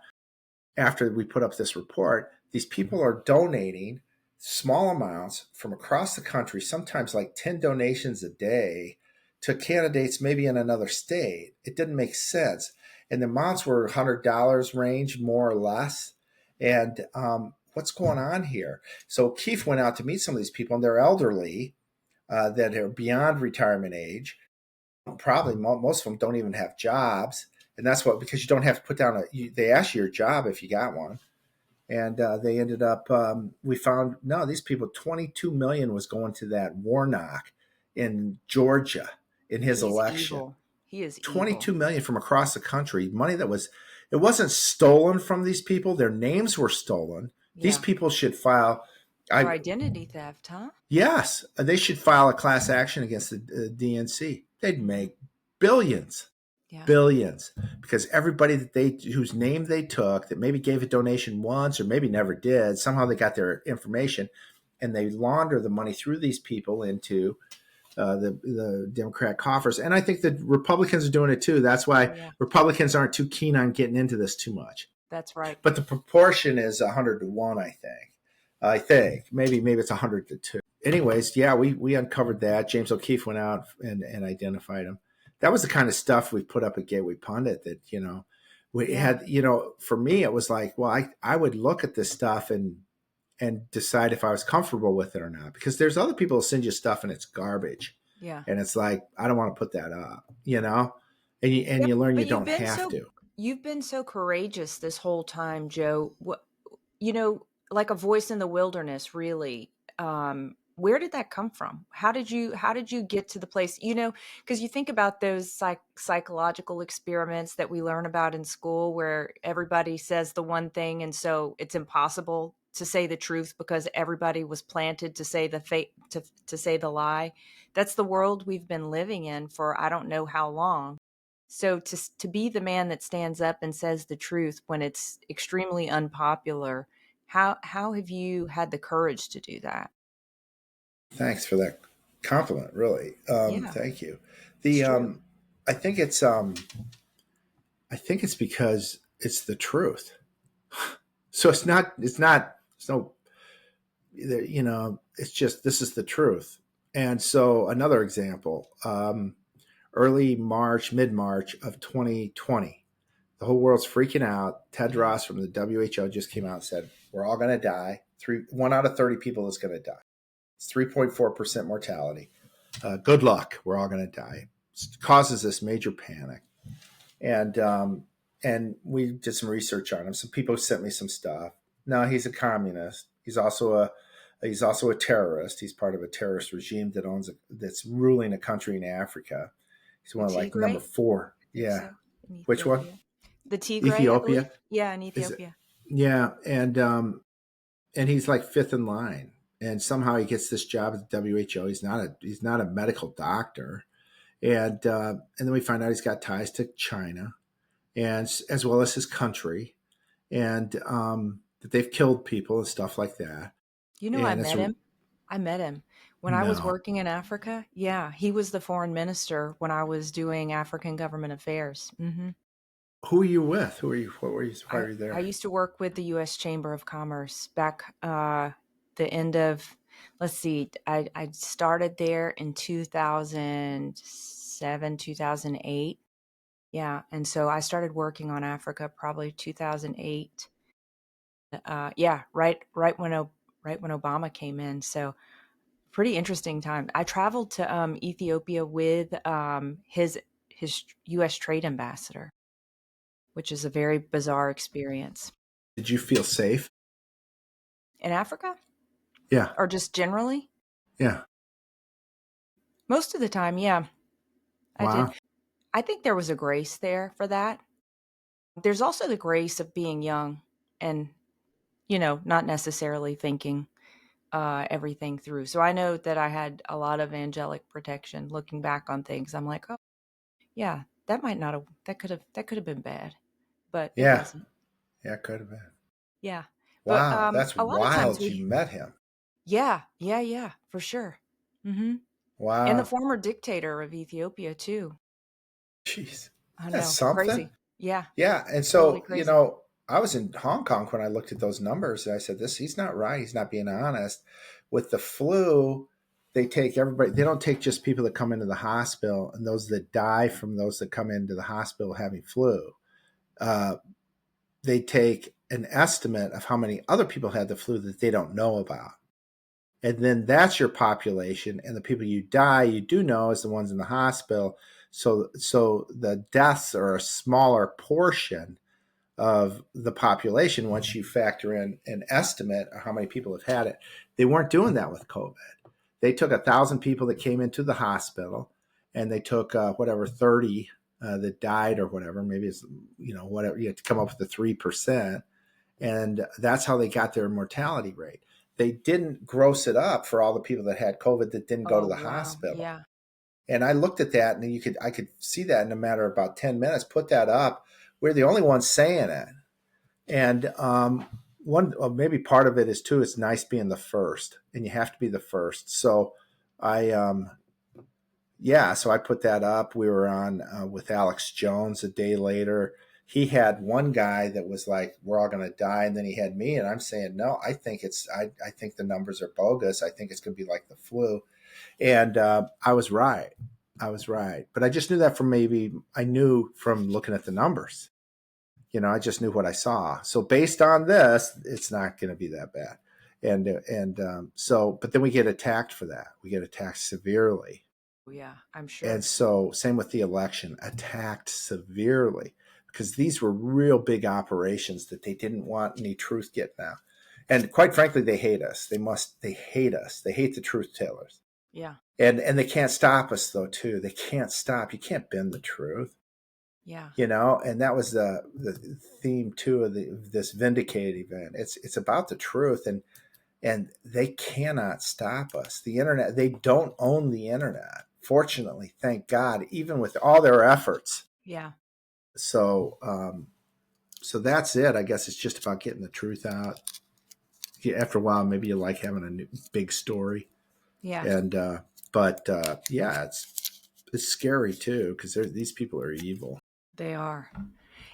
Speaker 1: after we put up this report, these people are donating small amounts from across the country, sometimes like 10 donations a day, to candidates maybe in another state. It didn't make sense. And the amounts were $100 range, more or less. And what's going on here? So Keith went out to meet some of these people, and they're elderly, that are beyond retirement age. Probably most of them don't even have jobs. And that's because you don't have to put down they ask you your job if you got one. And they ended up, we found, no, these people, 22 million was going to that Warnock in Georgia in his
Speaker 2: He's
Speaker 1: election.
Speaker 2: evil. He is evil.
Speaker 1: 22 million from across the country, money it wasn't stolen from these people. Their names were stolen.
Speaker 2: Yeah.
Speaker 1: These people should file.
Speaker 2: For identity theft, huh?
Speaker 1: Yes, they should file a class action against the DNC. They'd make billions. Yeah. Billions, because everybody whose name they took, that maybe gave a donation once or maybe never did, somehow they got their information, and they launder the money through these people into the Democrat coffers. And I think the Republicans are doing it too. That's why Republicans aren't too keen on getting into this too much.
Speaker 2: That's right.
Speaker 1: But the proportion is 100 to 1, I think. Maybe it's 100 to 2. Anyways, yeah, we uncovered that. James O'Keefe went out and identified him. That was the kind of stuff we put up at Gateway Pundit that, we had, for me, it was like, well, I would look at this stuff and decide if I was comfortable with it or not, because there's other people who send you stuff and it's garbage.
Speaker 2: Yeah.
Speaker 1: And it's like, I don't want to put that up, and you learn you don't have to.
Speaker 2: You've been so courageous this whole time, Joe. Like a voice in the wilderness, really. Where did that come from? How did you get to the place, because you think about those psychological experiments that we learn about in school, where everybody says the one thing, and so it's impossible to say the truth because everybody was planted to say to say the lie. That's the world we've been living in for I don't know how long. So to be the man that stands up and says the truth when it's extremely unpopular, how have you had the courage to do that?
Speaker 1: Thanks for that compliment. Really, thank you. I think it's because it's the truth. So it's just, this is the truth. And so another example, mid-March of 2020, the whole world's freaking out. Tedros from the WHO just came out and said, we're all going to die. 1 out of 30 people is going to die. It's 3.4% mortality. Good luck. We're all going to die. It causes this major panic. And we did some research on him. Some people sent me some stuff. No, he's a communist. He's also a terrorist. He's part of a terrorist regime that's ruling a country in Africa. He's one of like number 4. Yeah. So. Which one?
Speaker 2: The Tigray,
Speaker 1: Ethiopia.
Speaker 2: Yeah, in Ethiopia.
Speaker 1: Yeah, and he's like 5th in line. And somehow he gets this job at the WHO. He's not a medical doctor, and then we find out he's got ties to China, and as well as his country, and that they've killed people and stuff like that.
Speaker 2: I met him when I was working in Africa. Yeah, he was the foreign minister when I was doing African government affairs. Mm-hmm.
Speaker 1: Who are you with? Why were you there?
Speaker 2: I used to work with the U.S. Chamber of Commerce back. The end of, let's see, I started there in 2007, 2008. Yeah. And so I started working on Africa probably 2008. Right when Obama came in. So pretty interesting time. I traveled to Ethiopia with his U.S. trade ambassador, which is a very bizarre experience.
Speaker 1: Did you feel safe
Speaker 2: in Africa?
Speaker 1: Yeah.
Speaker 2: Or just generally?
Speaker 1: Yeah.
Speaker 2: Most of the time, yeah.
Speaker 1: Wow.
Speaker 2: I did. I think there was a grace there for that. There's also the grace of being young and, not necessarily thinking everything through. So I know that I had a lot of angelic protection looking back on things. I'm like, oh, yeah, that might not have, that could have been bad, but it
Speaker 1: Yeah.
Speaker 2: wasn't.
Speaker 1: Yeah, it could have been.
Speaker 2: Yeah. But
Speaker 1: Wow, that's
Speaker 2: a lot of times
Speaker 1: wild you met him.
Speaker 2: yeah, for sure. Hmm. And the
Speaker 1: Wow.
Speaker 2: former dictator of Ethiopia, too.
Speaker 1: Jeez.
Speaker 2: I
Speaker 1: That's
Speaker 2: know.
Speaker 1: something.
Speaker 2: Crazy. Yeah.
Speaker 1: Yeah. And
Speaker 2: Totally
Speaker 1: so,
Speaker 2: crazy.
Speaker 1: I was in Hong Kong when I looked at those numbers and I said, he's not right. He's not being honest. With the flu, they take everybody, they don't take just people that come into the hospital and those that die from those that come into the hospital having flu. Uh, they take an estimate of how many other people had the flu that they don't know about. And then that's your population. And the people you do know is the ones in the hospital. So the deaths are a smaller portion of the population once you factor in an estimate of how many people have had it. They weren't doing that with COVID. They took 1,000 people that came into the hospital, and they took 30 that died or whatever. Maybe it's whatever you have to come up with the 3%, and that's how they got their mortality rate. They didn't gross it up for all the people that had COVID that didn't go to
Speaker 2: Oh,
Speaker 1: the
Speaker 2: wow.
Speaker 1: hospital.
Speaker 2: Yeah.
Speaker 1: And I looked at that, and I could see that in a matter of about 10 minutes. Put that up. We're the only ones saying it. And maybe part of it is too. It's nice being the first, and you have to be the first. So I so I put that up. We were on with Alex Jones a day later. He had one guy that was like, "We're all going to die," and then he had me, and I'm saying, "No, I think I think the numbers are bogus. I think it's going to be like the flu." And I was right. I was right, but I just knew that I knew from looking at the numbers. I just knew what I saw. So based on this, it's not going to be that bad. But then we get attacked for that. We get attacked severely.
Speaker 2: Oh, yeah, I'm
Speaker 1: And
Speaker 2: sure.
Speaker 1: so same with the election, attacked severely because these were real big operations that they didn't want any truth getting out. And quite frankly, they hate us. They hate us. They hate the truth tellers.
Speaker 2: Yeah.
Speaker 1: And they can't stop us though, too. They can't stop. You can't bend the truth.
Speaker 2: Yeah.
Speaker 1: And that was the theme too of this Vindicate event. It's about the truth, and they cannot stop us. The internet, they don't own the internet. Fortunately, thank God, even with all their efforts.
Speaker 2: Yeah.
Speaker 1: So that's it. I guess it's just about getting the truth out. After a while, maybe you like having a new, big story,
Speaker 2: Yeah.
Speaker 1: and yeah, it's scary too because these people are evil.
Speaker 2: They are.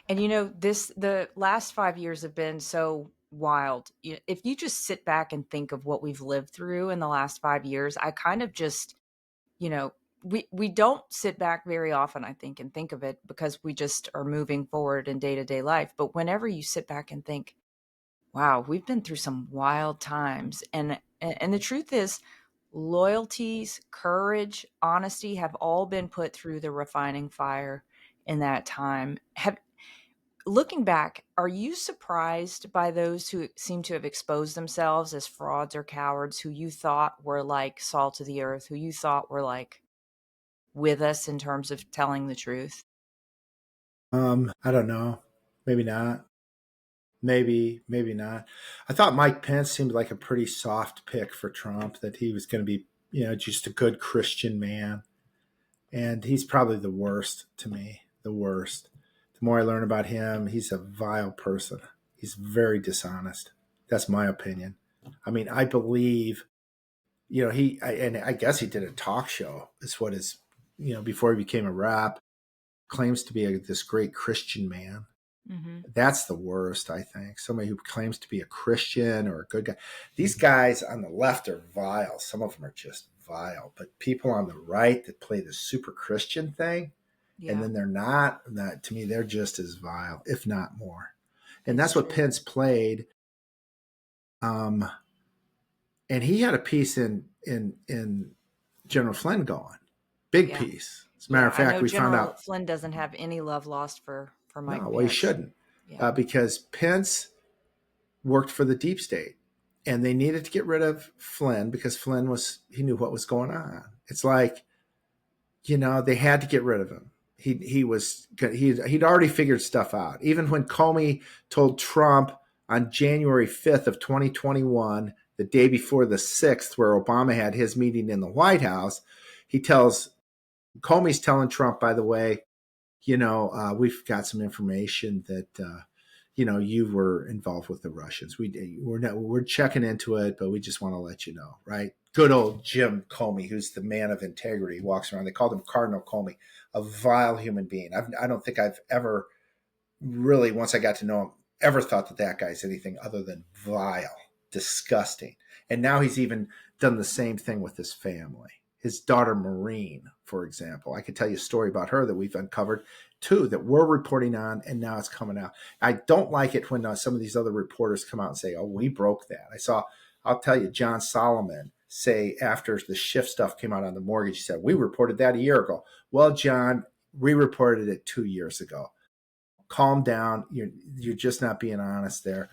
Speaker 2: And the last 5 years have been so wild. If you just sit back and think of what we've lived through in the last 5 years, I kind of just, you know, we don't sit back very often, I think, and think of it because we just are moving forward in day-to-day life. But whenever you sit back and think, wow, we've been through some wild times. And the truth is, loyalties, courage, honesty have all been put through the refining fire in that time. Have Looking back, are you surprised by those who seem to have exposed themselves as frauds or cowards, who you thought were like salt of the earth, who you thought were like with us in terms of telling the truth?
Speaker 1: I don't know. Maybe not. Maybe not. I thought Mike Pence seemed like a pretty soft pick for Trump, that he was going to be, just a good Christian man. And he's probably the worst to me, the worst. The more I learn about him, he's a vile person. He's very dishonest. That's my opinion. I mean, I believe, and I guess he did a talk show, is what is, before he became a rap, claims to be this great Christian man.
Speaker 2: Mm-hmm.
Speaker 1: That's the worst, I think. Somebody who claims to be a Christian or a good guy. These guys on the left are vile. Some of them are just vile. But people on the right that play the super Christian thing, and
Speaker 2: Yeah,
Speaker 1: then they're not, that to me, they're just as vile, if not more. And
Speaker 2: it's
Speaker 1: that's what
Speaker 2: true.
Speaker 1: Pence played. Um, and he had a piece in General Flynn going. Big
Speaker 2: Yeah.
Speaker 1: piece. As a matter
Speaker 2: Yeah,
Speaker 1: of
Speaker 2: I
Speaker 1: fact,
Speaker 2: know
Speaker 1: we found
Speaker 2: General
Speaker 1: out,
Speaker 2: Flynn doesn't have any love lost for
Speaker 1: no,
Speaker 2: Mike
Speaker 1: well, he
Speaker 2: Pence.
Speaker 1: shouldn't.
Speaker 2: Yeah.
Speaker 1: Because Pence worked for the deep state, and they needed to get rid of Flynn because he knew what was going on. It's like, they had to get rid of him. he'd already figured stuff out. Even when Comey told Trump on January 5th of 2021, the day before the 6th, where Obama had his meeting in the White House, Comey's telling Trump, by the way, we've got some information that, you were involved with the Russians. We're checking into it, but we just want to let you know, right? Good old Jim Comey, who's the man of integrity, walks around. They called him Cardinal Comey, a vile human being. I don't think I've ever really, once I got to know him, ever thought that guy's anything other than vile, disgusting. And now he's even done the same thing with his family. His daughter, Maureen, for example. I could tell you a story about her that we've uncovered too, that we're reporting on, and now it's coming out. I don't like it when some of these other reporters come out and say, oh, we broke that. I'll tell you, John Solomon say after the Schiff stuff came out on the mortgage, he said, we reported that a year ago. Well, John, we reported it 2 years ago. Calm down. You're just not being honest there.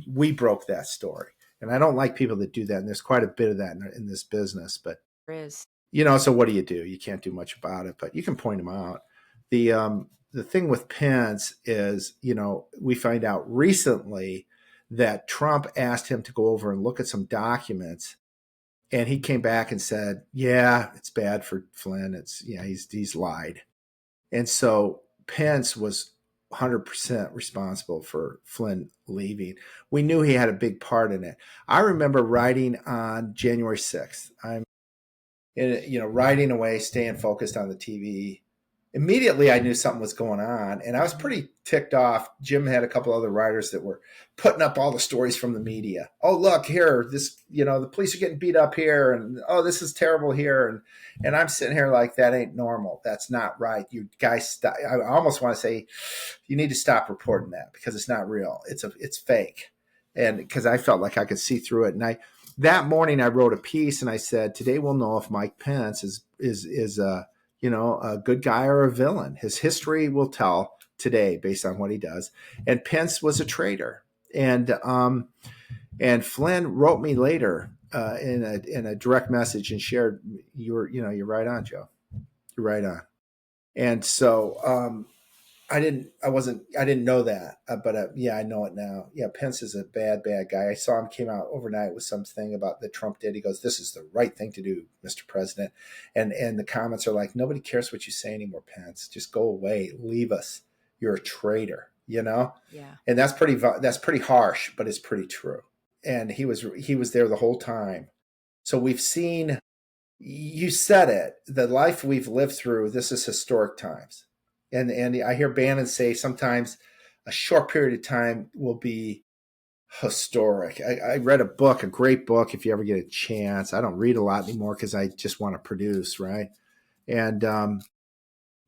Speaker 1: We broke that story. And I don't like people that do that. And there's quite a bit of that in this business. But, so what do? You can't do much about it, but you can point them out. The thing with Pence is, we find out recently that Trump asked him to go over and look at some documents. And he came back and said, yeah, it's bad for Flynn. He's lied. And so Pence was 100% responsible for Flynn leaving. We knew he had a big part in it. I remember writing on January 6th. I'm writing away, staying focused on the TV. Immediately, I knew something was going on, and I was pretty ticked off. Jim had a couple other writers that were putting up all the stories from the media. Oh, look here, this, the police are getting beat up here, and oh, this is terrible here, and I'm sitting here like, that ain't normal. That's not right. You guys, stop. I almost want to say, you need to stop reporting that because it's not real. It's fake, and because I felt like I could see through it. And that morning I wrote a piece, and I said, today we'll know if Mike Pence is a good guy or a villain. His history will tell today based on what he does. And Pence was a traitor. And Flynn wrote me later in a direct message and shared, you're right on, Joe. You're right on. And so I didn't know that, but I know it now. Yeah, Pence is a bad guy. I saw him came out overnight with something about that Trump did. He goes, "This is the right thing to do, Mr. President." And the comments are like, "Nobody cares what you say anymore, Pence. Just go away, leave us. You're a traitor." Yeah. And that's pretty harsh, but it's pretty true. And he was there the whole time. So we've seen. You said it. The life we've lived through. This is historic times. And I hear Bannon say sometimes a short period of time will be historic. I read a great book, if you ever get a chance. I don't read a lot anymore because I just want to produce, right? And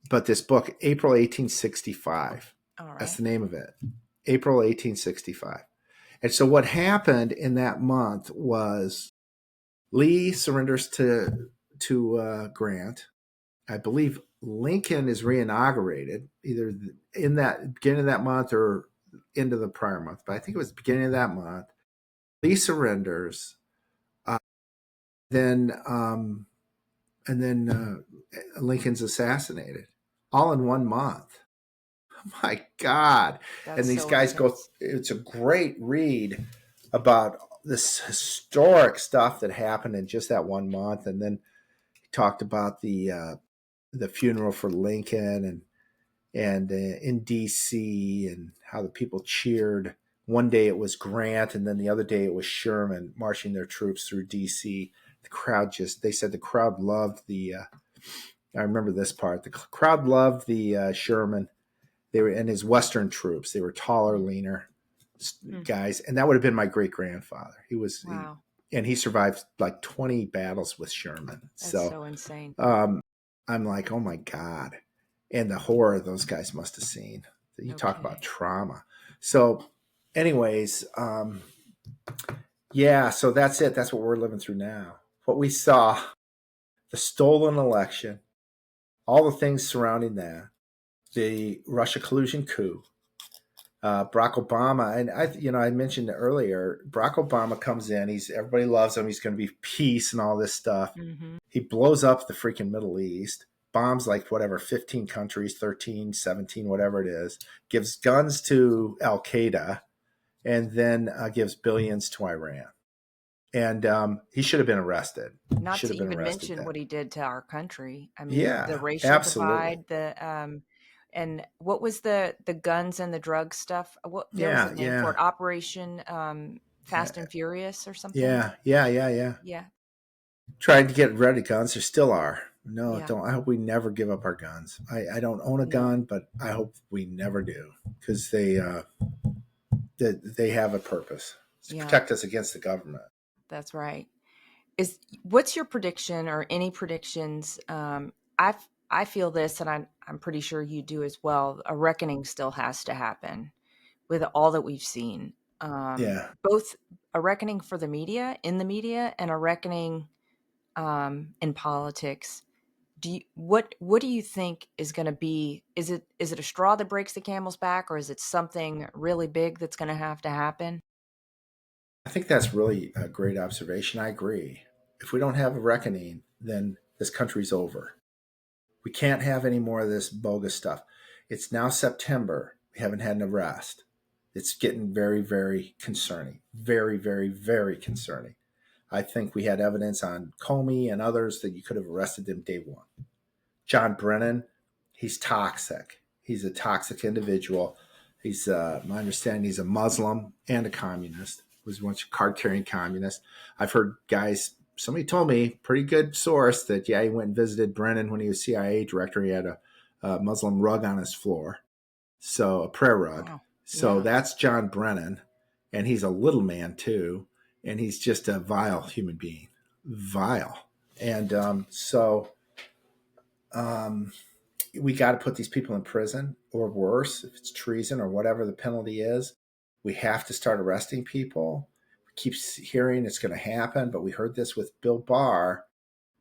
Speaker 1: but this book, April 1865, that's the name of it, April 1865. And so what happened in that month was Lee surrenders to Grant. I believe Lincoln is reinaugurated either in that beginning of that month or into the prior month, but I think it was the beginning of that month. Lee surrenders, then Lincoln's assassinated, all in 1 month. Oh my God! That's and these so guys intense. It's a great read about this historic stuff that happened in just that 1 month, and then he talked about the funeral for Lincoln and in D.C. and how the people cheered. One day it was Grant, and then the other day it was Sherman marching their troops through D.C. The crowd they said the crowd loved I remember this part. The crowd loved the Sherman. They were and his Western troops. They were taller, leaner guys, and that would have been my great grandfather. He was, wow. And he survived like 20 battles with Sherman.
Speaker 2: That's so insane.
Speaker 1: I'm like, oh my God. And the horror those guys must have seen. You talk about trauma. So anyways, so that's it. That's what we're living through now. What we saw, the stolen election, all the things surrounding that, the Russia collusion coup, Barack Obama, and I mentioned earlier, Barack Obama comes in. Everybody loves him. He's going to be peace and all this stuff. Mm-hmm. He blows up the freaking Middle East, bombs like whatever, 15 countries, 13, 17, whatever it is, gives guns to Al Qaeda, and then gives billions to Iran. And he should have been arrested.
Speaker 2: Not
Speaker 1: Should
Speaker 2: to
Speaker 1: have been
Speaker 2: even
Speaker 1: arrested
Speaker 2: mention
Speaker 1: then.
Speaker 2: what he did to our country. I mean, the
Speaker 1: Yeah,
Speaker 2: racial
Speaker 1: absolutely.
Speaker 2: divide, and what was the guns and the drug stuff? What there was a
Speaker 1: Yeah,
Speaker 2: name for
Speaker 1: yeah,
Speaker 2: it, Operation
Speaker 1: yeah,
Speaker 2: Fast and Furious or something.
Speaker 1: yeah.
Speaker 2: Yeah,
Speaker 1: Trying to get rid of guns. There still are. No,
Speaker 2: yeah,
Speaker 1: don't. I hope we never give up our guns. I don't own a
Speaker 2: no,
Speaker 1: gun, but I hope we never do, because they have a purpose. It's to
Speaker 2: yeah,
Speaker 1: protect us against the government.
Speaker 2: that's right. What's your prediction or any predictions? I I feel this, and I'm pretty sure you do as well. A reckoning still has to happen with all that we've seen.
Speaker 1: Yeah.
Speaker 2: Both a reckoning for the media, in the media, and a reckoning in politics. What do you think is going to be? Is it a straw that breaks the camel's back, or is it something really big that's going to have to happen?
Speaker 1: I think that's really a great observation. I agree. If we don't have a reckoning, then this country's over. We can't have any more of this bogus stuff. It's now September. We haven't had an arrest. It's getting very, very concerning. Very, very, very concerning. I think we had evidence on Comey and others that you could have arrested them day one. John Brennan, he's toxic. He's a toxic individual. He's, my understanding, he's a Muslim and a communist. Was once a card-carrying communist. I've heard guys. Somebody told me, pretty good source, that yeah, he went and visited Brennan when he was CIA director. He had a Muslim rug on his floor, so a prayer rug.
Speaker 2: Wow.
Speaker 1: So
Speaker 2: Yeah.
Speaker 1: that's John Brennan, and he's a little man too, and he's just a vile human being, vile. And um, we got to put these people in prison, or worse, if it's treason or whatever the penalty is. We have to start arresting people. We keep hearing it's going to happen, but we heard this with Bill Barr.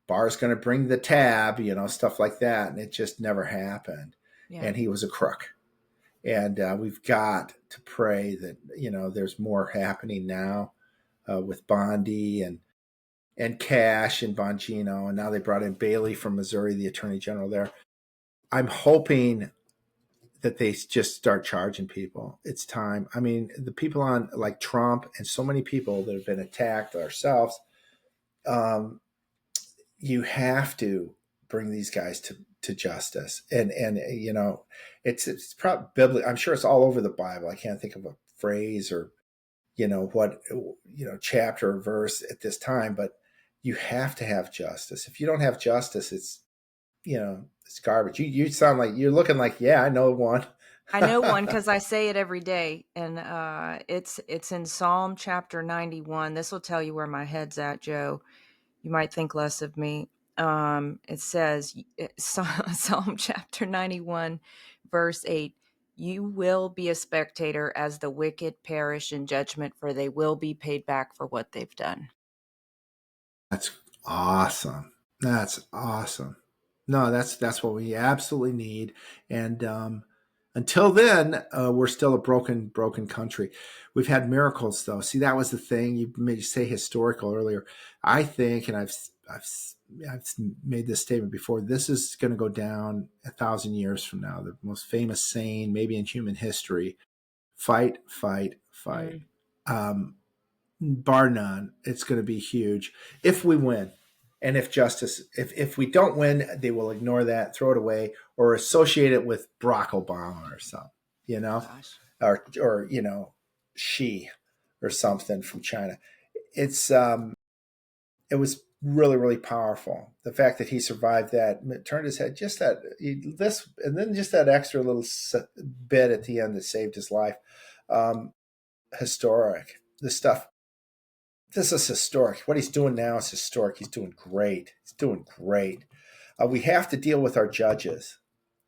Speaker 1: Barr's going to bring the tab, stuff like that, and it just never happened.
Speaker 2: Yeah.
Speaker 1: And he was a crook. And we've got to pray that there's more happening now with Bondi and Cash and Bongino, and now they brought in Bailey from Missouri, the Attorney General there. I'm hoping that they just start charging people. It's time. I mean, the people on like Trump and so many people that have been attacked ourselves, you have to bring these guys to justice. And it's probably biblical. I'm sure it's all over the Bible. I can't think of a phrase or what chapter or verse at this time, but you have to have justice. If you don't have justice, it's it's garbage. You sound like you're looking like, yeah, I know one.
Speaker 2: I know one because I say it every day, and it's in Psalm chapter 91. This will tell you where my head's at, Joe. You might think less of me. It says, Psalm chapter 91, verse 8, you will be a spectator as the wicked perish in judgment, for they will be paid back for what they've done.
Speaker 1: That's awesome. That's awesome. No, that's what we absolutely need. And until then, we're still a broken country. We've had miracles, though. See, that was the thing. You made say historical earlier. I think, and I've made this statement before. This is going to go down 1,000 years from now. The most famous saying, maybe in human history: "Fight, fight, fight." Bar none, it's going to be huge if we win. And if we don't win, they will ignore that, throw it away, or associate it with Barack Obama or something,
Speaker 2: Gosh.
Speaker 1: or Xi or something from China. It's it was really, really powerful. The fact that he survived that, turned his head, just this, and then just that extra little bit at the end that saved his life. Historic. This stuff. This is historic. What he's doing now is historic. He's doing great. He's doing great. We have to deal with our judges.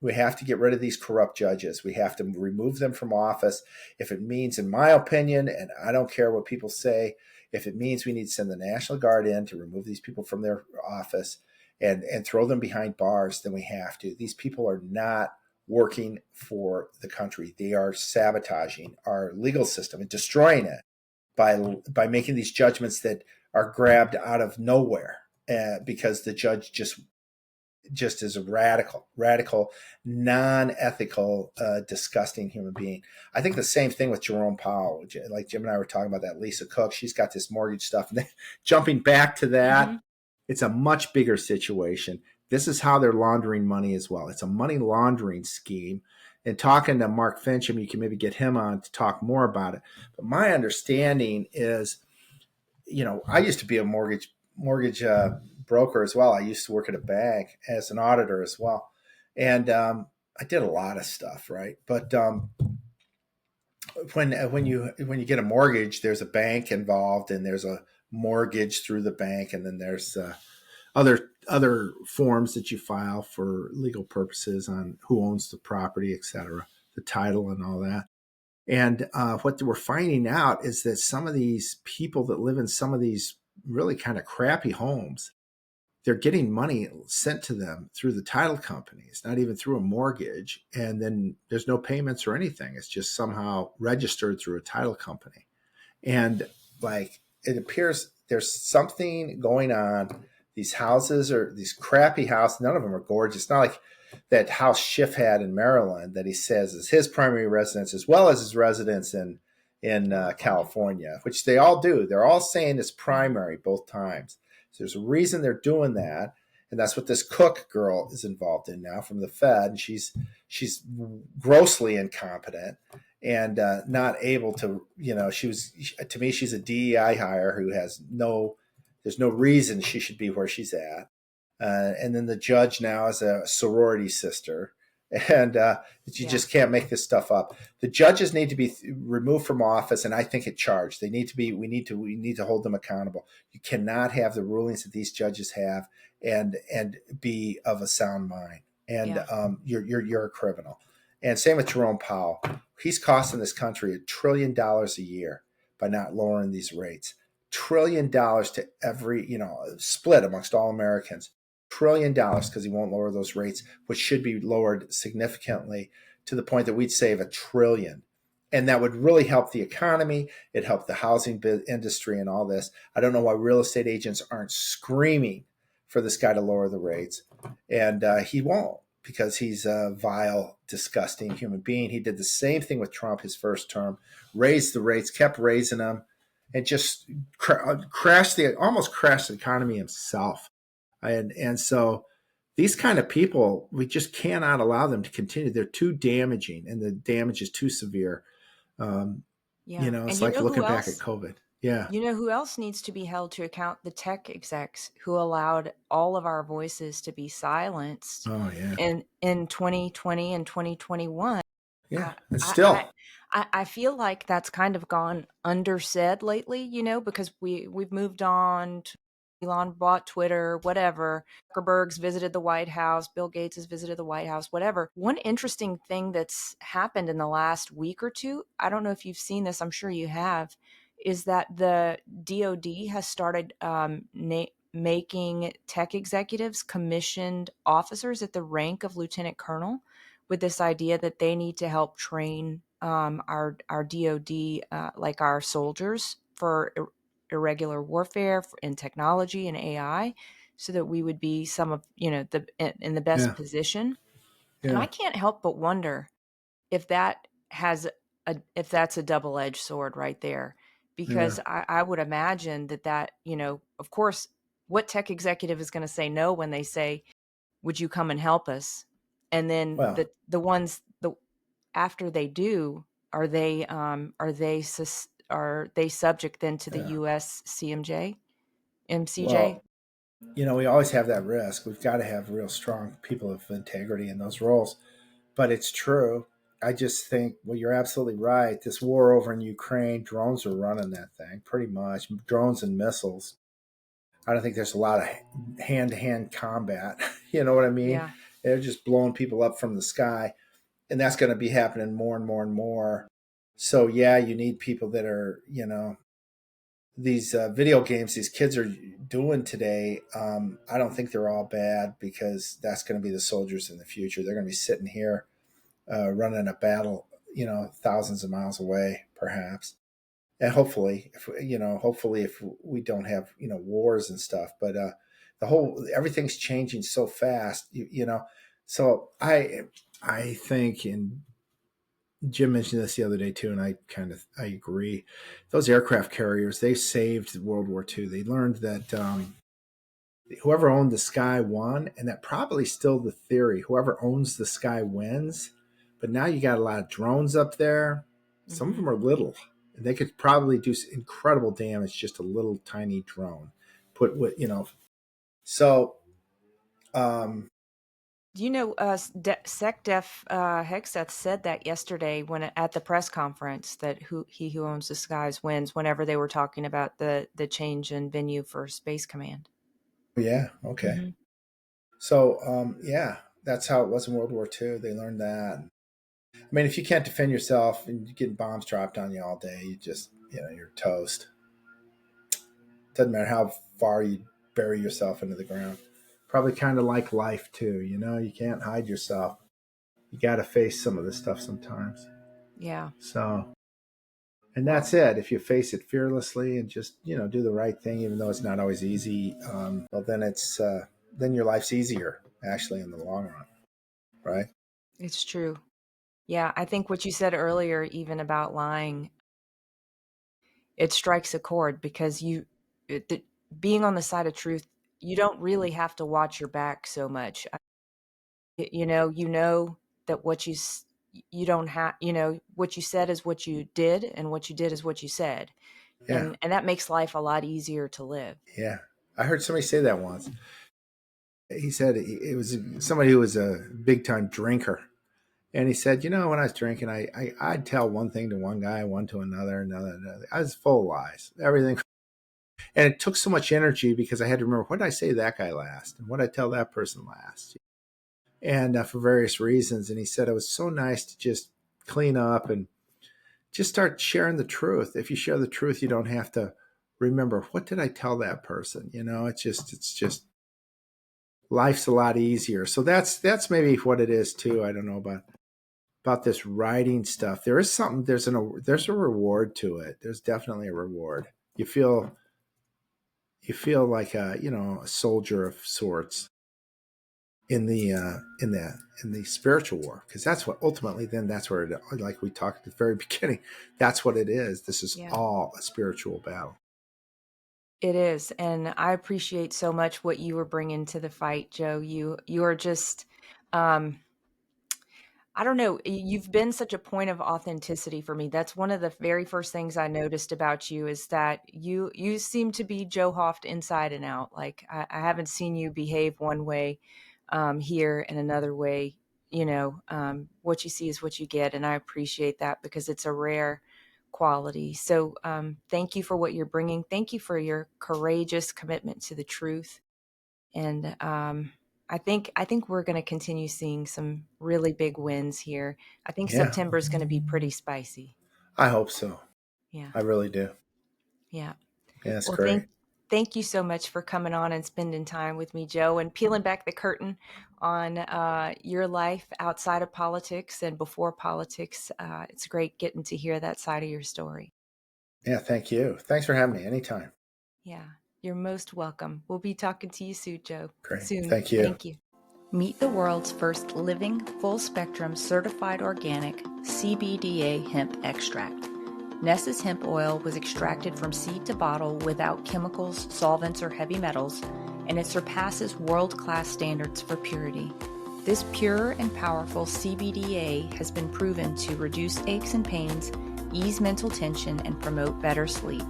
Speaker 1: We have to get rid of these corrupt judges. We have to remove them from office. If it means, in my opinion, and I don't care what people say, if it means we need to send the National Guard in to remove these people from their office and throw them behind bars, then we have to. These people are not working for the country. They are sabotaging our legal system and destroying it by making these judgments that are grabbed out of nowhere because the judge just just is a radical, non-ethical, disgusting human being. I think the same thing with Jerome Powell. Like Jim and I were talking about that Lisa Cook. She's got this mortgage stuff. And then jumping back to that, it's a much bigger situation. This is how they're laundering money as well. It's a money laundering scheme. And talking to Mark Fincham, you can maybe get him on to talk more about it. But my understanding is, I used to be a mortgage broker as well. I used to work at a bank as an auditor as well, and I did a lot of stuff, right? But when you get a mortgage, there's a bank involved, and there's a mortgage through the bank, and then there's other forms that you file for legal purposes on who owns the property, et cetera, the title and all that. And what we're finding out is that some of these people that live in some of these really kind of crappy homes, they're getting money sent to them through the title companies, not even through a mortgage. And then there's no payments or anything. It's just somehow registered through a title company. And like, it appears there's something going on. These houses are these crappy houses. None of them are gorgeous. Not like that house Schiff had in Maryland that he says is his primary residence, as well as his residence in California, which they all do. They're all saying it's primary both times. So there's a reason they're doing that, and that's what this Cook girl is involved in now from the Fed. And she's grossly incompetent and not able to. To me, she's a DEI hire who has there's no reason she should be where she's at. And then the judge now is a sorority sister, and you just can't make this stuff up. The judges need to be removed from office, and I think charged. They need to be. We need to hold them accountable. You cannot have the rulings that these judges have and be of a sound mind. And you're a criminal. And same with Jerome Powell. He's costing this country $1 trillion a year by not lowering these rates. $1 trillion to every split amongst all Americans. $1 trillion because he won't lower those rates, which should be lowered significantly to the point that we'd save $1 trillion. And that would really help the economy. It helped the housing industry and all this. I don't know why real estate agents aren't screaming for this guy to lower the rates. And he won't, because he's a vile, disgusting human being. He did the same thing with Trump his first term, raised the rates, kept raising them, and just almost crashed the economy himself. And so these kind of people, we just cannot allow them to continue. They're too damaging, and the damage is too severe. It's like looking back at COVID. Yeah.
Speaker 2: You know who else needs to be held to account? The tech execs who allowed all of our voices to be silenced in 2020 and 2021.
Speaker 1: Yeah, and still.
Speaker 2: I feel like that's kind of gone undersaid lately, because we've moved on. Elon bought Twitter, whatever. Zuckerberg's visited the White House. Bill Gates has visited the White House, whatever. One interesting thing that's happened in the last week or two, I don't know if you've seen this, I'm sure you have, is that the DoD has started making tech executives commissioned officers at the rank of lieutenant colonel, with this idea that they need to help train our DoD, like our soldiers, for irregular warfare in technology and AI, so that we would be some of in the best position. Yeah. And I can't help but wonder if that's a double-edged sword right there, because I would imagine that of course, what tech executive is going to say no when they say, "Would you come and help us?" And then the ones after they do, are they subject then to the U.S. MCJ?
Speaker 1: Well, we always have that risk. We've got to have real strong people of integrity in those roles. But it's true. I just think, you're absolutely right. This war over in Ukraine, drones are running that thing pretty much. Drones and missiles. I don't think there's a lot of hand-to-hand combat. You know what I mean? Yeah. They're just blowing people up from the sky. And that's going to be happening more and more and more. So, you need people that are, these video games these kids are doing today. I don't think they're all bad, because that's going to be the soldiers in the future. They're going to be sitting here running a battle, thousands of miles away, perhaps. And hopefully if we don't have, wars and stuff. But everything's changing so fast, you know. So I think, and Jim mentioned this the other day too, and I agree. Those aircraft carriers, they saved World War II. They learned that whoever owned the sky won, and that probably still the theory. Whoever owns the sky wins. But now you got a lot of drones up there. Some of them are little. They could probably do incredible damage, just a little tiny drone. So,
Speaker 2: SecDef Hexeth said that yesterday when at the press conference, that he who owns the skies wins, whenever they were talking about the change in venue for Space Command.
Speaker 1: Yeah. Okay. So, that's how it was in World War II. They learned that. I mean, if you can't defend yourself and you're getting bombs dropped on you all day, you're toast. Doesn't matter how far you bury yourself into the ground. Probably kind of like life too. You can't hide yourself. You got to face some of this stuff sometimes.
Speaker 2: Yeah.
Speaker 1: So, and that's it. If you face it fearlessly and just, do the right thing, even though it's not always easy, well, then your life's easier actually in the long run. Right.
Speaker 2: It's true. Yeah. I think what you said earlier, even about lying, it strikes a chord, because being on the side of truth, you don't really have to watch your back so much. You know that what you don't have, what you said is what you did, and what you did is what you said.
Speaker 1: Yeah.
Speaker 2: And that makes life a lot easier to live.
Speaker 1: Yeah. I heard somebody say that once. He said it was somebody who was a big time drinker. And he said, when I was drinking, I'd tell one thing to one guy, one to another. I was full of lies, everything. And it took so much energy because I had to remember, what did I say to that guy last? And what did I tell that person last? And for various reasons. And he said it was so nice to just clean up and just start sharing the truth. If you share the truth, you don't have to remember, what did I tell that person? It's just life's a lot easier. So that's maybe what it is too. I don't know about this writing stuff. There is something, there's a reward to it. There's definitely a reward. You feel like a soldier of sorts in the spiritual war, because that's what ultimately, then that's where it, like we talked at the very beginning, that's what it is. This is all a spiritual battle.
Speaker 2: It is. And I appreciate so much what you were bringing to the fight, Joe. You are just, I don't know, you've been such a point of authenticity for me. That's one of the very first things I noticed about you, is that you seem to be Joe Hoft inside and out. Like I haven't seen you behave one way here and another way. What you see is what you get. And I appreciate that, because it's a rare quality. So thank you for what you're bringing. Thank you for your courageous commitment to the truth. And I think we're going to continue seeing some really big wins here. I think September is going to be pretty spicy.
Speaker 1: I hope so.
Speaker 2: Yeah.
Speaker 1: I really do.
Speaker 2: Yeah.
Speaker 1: Yeah, that's great.
Speaker 2: Thank you so much for coming on and spending time with me, Joe, and peeling back the curtain on your life outside of politics and before politics. It's great getting to hear that side of your story.
Speaker 1: Yeah, thank you. Thanks for having me. Anytime.
Speaker 2: Yeah, you're most welcome. We'll be talking to you soon, Joe.
Speaker 1: Great.
Speaker 2: Soon.
Speaker 1: Thank you.
Speaker 2: Thank you. Meet the world's first living, full-spectrum, certified organic CBDA hemp extract. Nesa's hemp oil was extracted from seed to bottle without chemicals, solvents, or heavy metals, and it surpasses world-class standards for purity. This pure and powerful CBDA has been proven to reduce aches and pains, ease mental tension, and promote better sleep.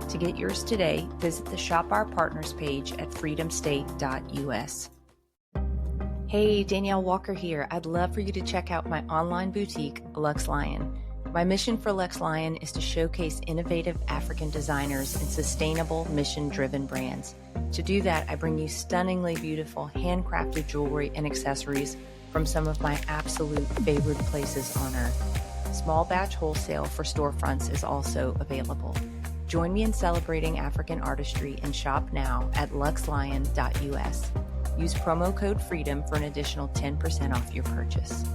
Speaker 2: To get yours today, visit the Shop Our Partners page at freedomstate.us. Hey, Danielle Walker here. I'd love for you to check out my online boutique, Luxe Lion. My mission for Luxe Lion is to showcase innovative African designers and sustainable, mission-driven brands. To do that, I bring you stunningly beautiful handcrafted jewelry and accessories from some of my absolute favorite places on earth. Small batch wholesale for storefronts is also available. Join me in celebrating African artistry and shop now at luxelion.us. Use promo code FREEDOM for an additional 10% off your purchase.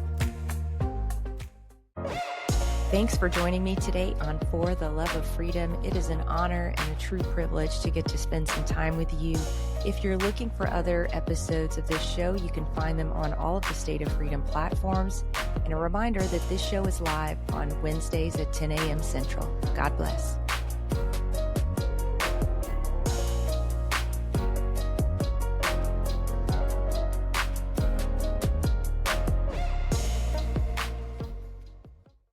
Speaker 2: Thanks for joining me today on For the Love of Freedom. It is an honor and a true privilege to get to spend some time with you. If you're looking for other episodes of this show, you can find them on all of the State of Freedom platforms. And a reminder that this show is live on Wednesdays at 10 a.m. Central. God bless.